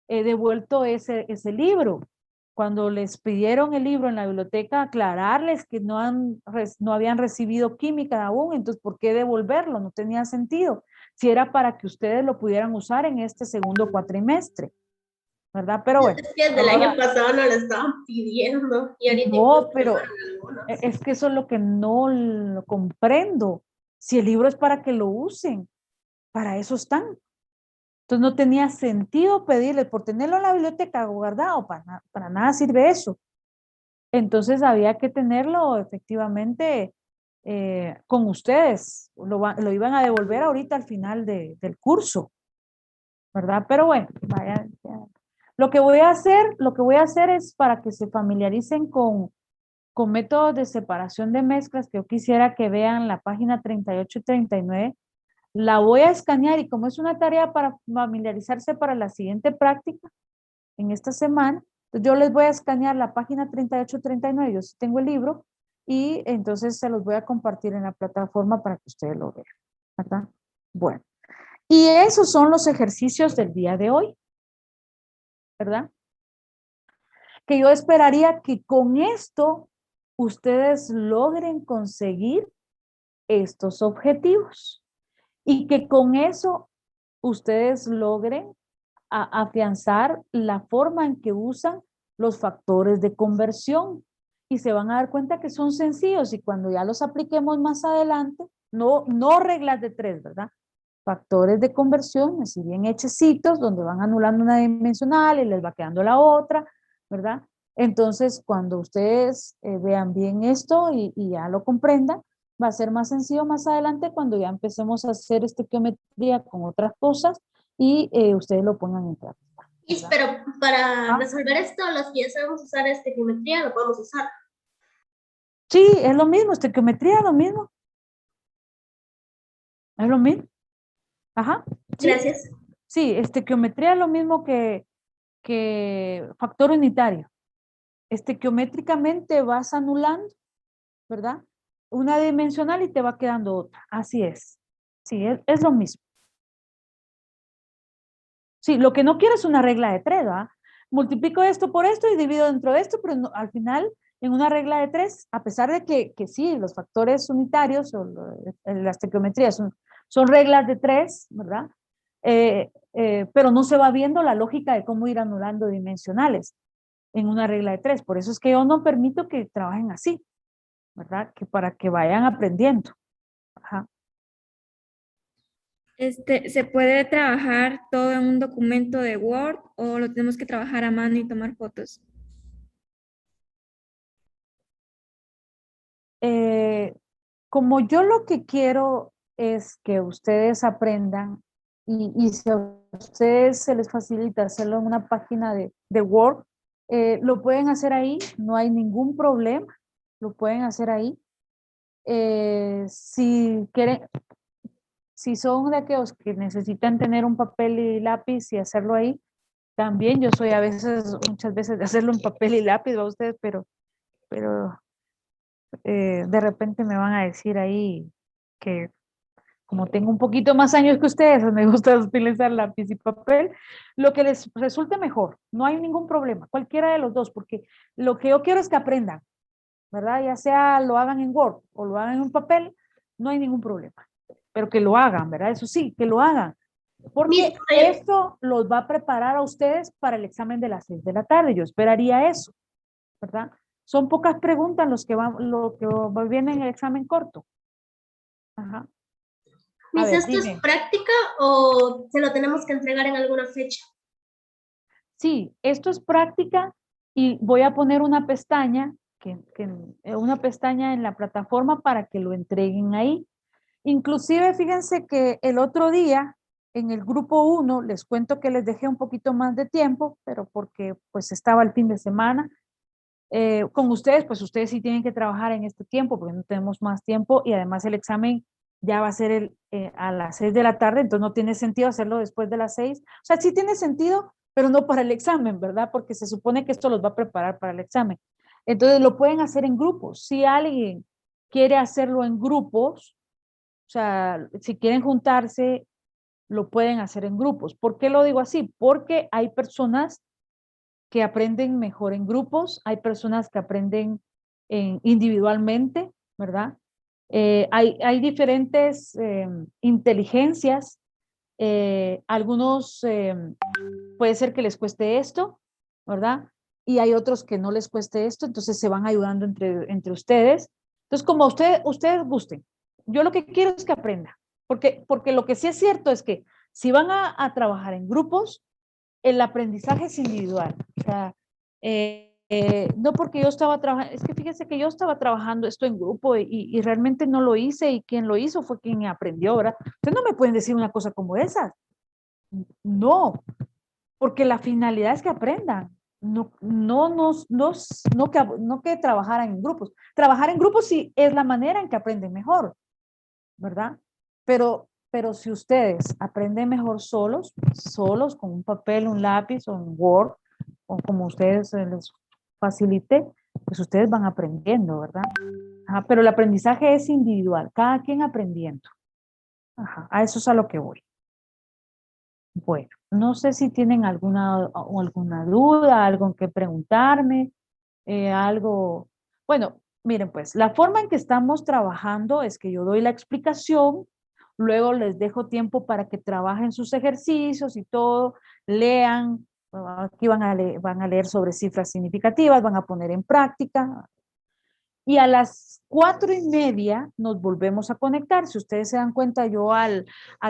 devuelto ese libro. Cuando les pidieron el libro en la biblioteca, aclararles que no habían recibido química aún, entonces ¿por qué devolverlo? No tenía sentido. Si era para que ustedes lo pudieran usar en este segundo cuatrimestre, ¿verdad? Pero bueno. Desde el año pasado no lo estaban pidiendo. Y ahorita no, pero es que eso es lo que no lo comprendo. Si el libro es para que lo usen, para eso están. Entonces no tenía sentido pedirles por tenerlo en la biblioteca guardado, para nada sirve eso. Entonces había que tenerlo efectivamente con ustedes. Lo iban a devolver ahorita al final del curso, ¿verdad? Pero bueno, vaya. Lo que voy a hacer es para que se familiaricen con métodos de separación de mezclas, que yo quisiera que vean la página 38 y 39. La voy a escanear y como es una tarea para familiarizarse para la siguiente práctica en esta semana, yo les voy a escanear la página 38 y 39. Yo sí tengo el libro y entonces se los voy a compartir en la plataforma para que ustedes lo vean, ¿verdad? Bueno, y esos son los ejercicios del día de hoy, ¿verdad? Que yo esperaría que con esto ustedes logren conseguir estos objetivos y que con eso ustedes logren afianzar la forma en que usan los factores de conversión y se van a dar cuenta que son sencillos y cuando ya los apliquemos más adelante, no reglas de tres, ¿verdad? Factores de conversión, así bien hechecitos, donde van anulando una dimensional y les va quedando la otra, ¿verdad? Entonces, cuando ustedes vean bien esto y ya lo comprendan, va a ser más sencillo más adelante cuando ya empecemos a hacer estequiometría con otras cosas y ustedes lo pongan en práctica. Pero para resolver esto, los que ya sabemos usar geometría, lo podemos usar. Sí, es lo mismo, estequiometría es lo mismo. Es lo mismo. Ajá. Sí. Gracias. Sí, estequiometría es lo mismo que factor unitario. Estequiométricamente vas anulando, ¿verdad? Una dimensional y te va quedando otra. Así es. Sí, es lo mismo. Sí, lo que no quiero es una regla de tres, ¿verdad? Multiplico esto por esto y divido dentro de esto, pero no, al final, en una regla de tres, a pesar de que sí, los factores unitarios o la estequiometría son reglas de tres, ¿verdad? Pero no se va viendo la lógica de cómo ir anulando dimensionales en una regla de tres. Por eso es que yo no permito que trabajen así, ¿verdad? Que para que vayan aprendiendo. Ajá. ¿Se puede trabajar todo en un documento de Word o lo tenemos que trabajar a mano y tomar fotos? Como yo lo que quiero es que ustedes aprendan y si a ustedes se les facilita hacerlo en una página de Word, lo pueden hacer ahí, no hay ningún problema, lo pueden hacer ahí. Si quieren, si son de aquellos que necesitan tener un papel y lápiz y hacerlo ahí, también yo soy muchas veces de hacerlo en papel y lápiz, va ustedes, pero de repente me van a decir ahí que como tengo un poquito más años que ustedes, me gusta utilizar lápiz y papel, lo que les resulte mejor, no hay ningún problema, cualquiera de los dos, porque lo que yo quiero es que aprendan, ¿verdad? Ya sea lo hagan en Word o lo hagan en un papel, no hay ningún problema, pero que lo hagan, ¿verdad? Eso sí, que lo hagan, porque esto los va a preparar a ustedes para el examen de las 6 de la tarde, yo esperaría eso, ¿verdad? Son pocas preguntas lo que viene en el examen corto. Ajá. Miss, ¿esto es práctica o se lo tenemos que entregar en alguna fecha? Sí, esto es práctica y voy a poner una pestaña, una pestaña en la plataforma para que lo entreguen ahí. Inclusive, fíjense que el otro día en el grupo 1 les cuento que les dejé un poquito más de tiempo, pero porque pues estaba el fin de semana. Con ustedes, pues ustedes sí tienen que trabajar en este tiempo porque no tenemos más tiempo y además el examen ya va a ser a las 6 de la tarde, entonces no tiene sentido hacerlo después de las 6. O sea, sí tiene sentido, pero no para el examen, ¿verdad? Porque se supone que esto los va a preparar para el examen. Entonces lo pueden hacer en grupos. Si alguien quiere hacerlo en grupos, o sea, si quieren juntarse, lo pueden hacer en grupos. ¿Por qué lo digo así? Porque hay personas que aprenden mejor en grupos, hay personas que aprenden individualmente, ¿verdad? Hay diferentes inteligencias, algunos puede ser que les cueste esto, ¿verdad? Y hay otros que no les cueste esto, entonces se van ayudando entre ustedes. Entonces, como ustedes gusten, yo lo que quiero es que aprendan, porque lo que sí es cierto es que si van a trabajar en grupos, el aprendizaje es individual. O sea, no porque yo estaba trabajando, es que fíjese que yo estaba trabajando esto en grupo y realmente no lo hice y quien lo hizo fue quien aprendió, ¿verdad? Ustedes no me pueden decir una cosa como esa. No, porque la finalidad es que aprendan, no que trabajaran en grupos. Trabajar en grupos sí es la manera en que aprenden mejor, ¿verdad? Pero si ustedes aprenden mejor solos, solos con un papel, un lápiz o un Word, o como ustedes les facilite, pues ustedes van aprendiendo, ¿verdad? Ajá, pero el aprendizaje es individual, cada quien aprendiendo. Ajá, a eso es a lo que voy. Bueno, no sé si tienen alguna duda, algo que preguntarme, algo. Bueno, miren pues, la forma en que estamos trabajando es que yo doy la explicación, luego les dejo tiempo para que trabajen sus ejercicios y todo, lean, bueno, aquí van a leer sobre cifras significativas, van a poner en práctica, y a las 4:30 nos volvemos a conectar. Si ustedes se dan cuenta, yo al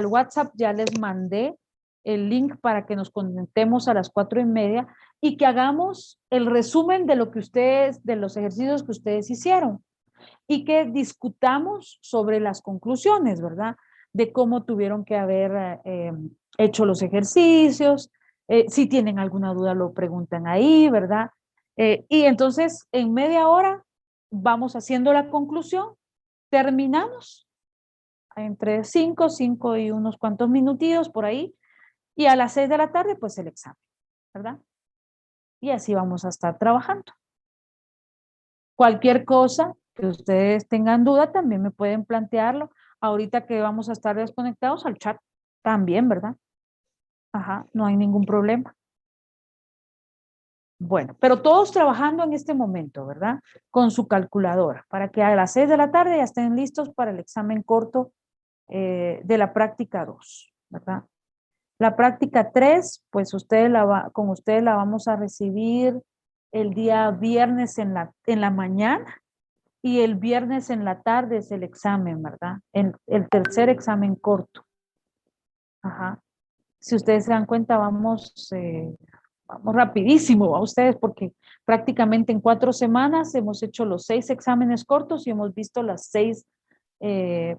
WhatsApp ya les mandé el link para que nos conectemos a las 4:30 y que hagamos el resumen de lo que ustedes, de los ejercicios que ustedes hicieron y que discutamos sobre las conclusiones, ¿verdad? De cómo tuvieron que haber hecho los ejercicios. Si tienen alguna duda, lo preguntan ahí, ¿verdad? Y entonces, en media hora, vamos haciendo la conclusión, terminamos entre 5 y unos cuantos minutillos por ahí, y a las 6 de la tarde, pues el examen, ¿verdad? Y así vamos a estar trabajando. Cualquier cosa que ustedes tengan duda, también me pueden plantearlo. Ahorita que vamos a estar desconectados al chat, también, ¿verdad? Ajá, no hay ningún problema. Bueno, pero todos trabajando en este momento, ¿verdad? Con su calculadora, para que a las 6 de la tarde ya estén listos para el examen corto de la práctica 2, ¿verdad? La práctica 3, pues con ustedes la vamos a recibir el día viernes en la mañana y el viernes en la tarde es el examen, ¿verdad? El tercer examen corto. Ajá. Si ustedes se dan cuenta, vamos rapidísimo a ustedes porque prácticamente en 4 semanas hemos hecho los 6 exámenes cortos y hemos visto las 6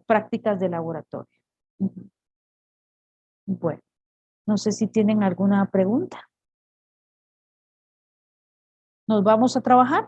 prácticas de laboratorio. Ujú. Bueno, no sé si tienen alguna pregunta. ¿Nos vamos a trabajar?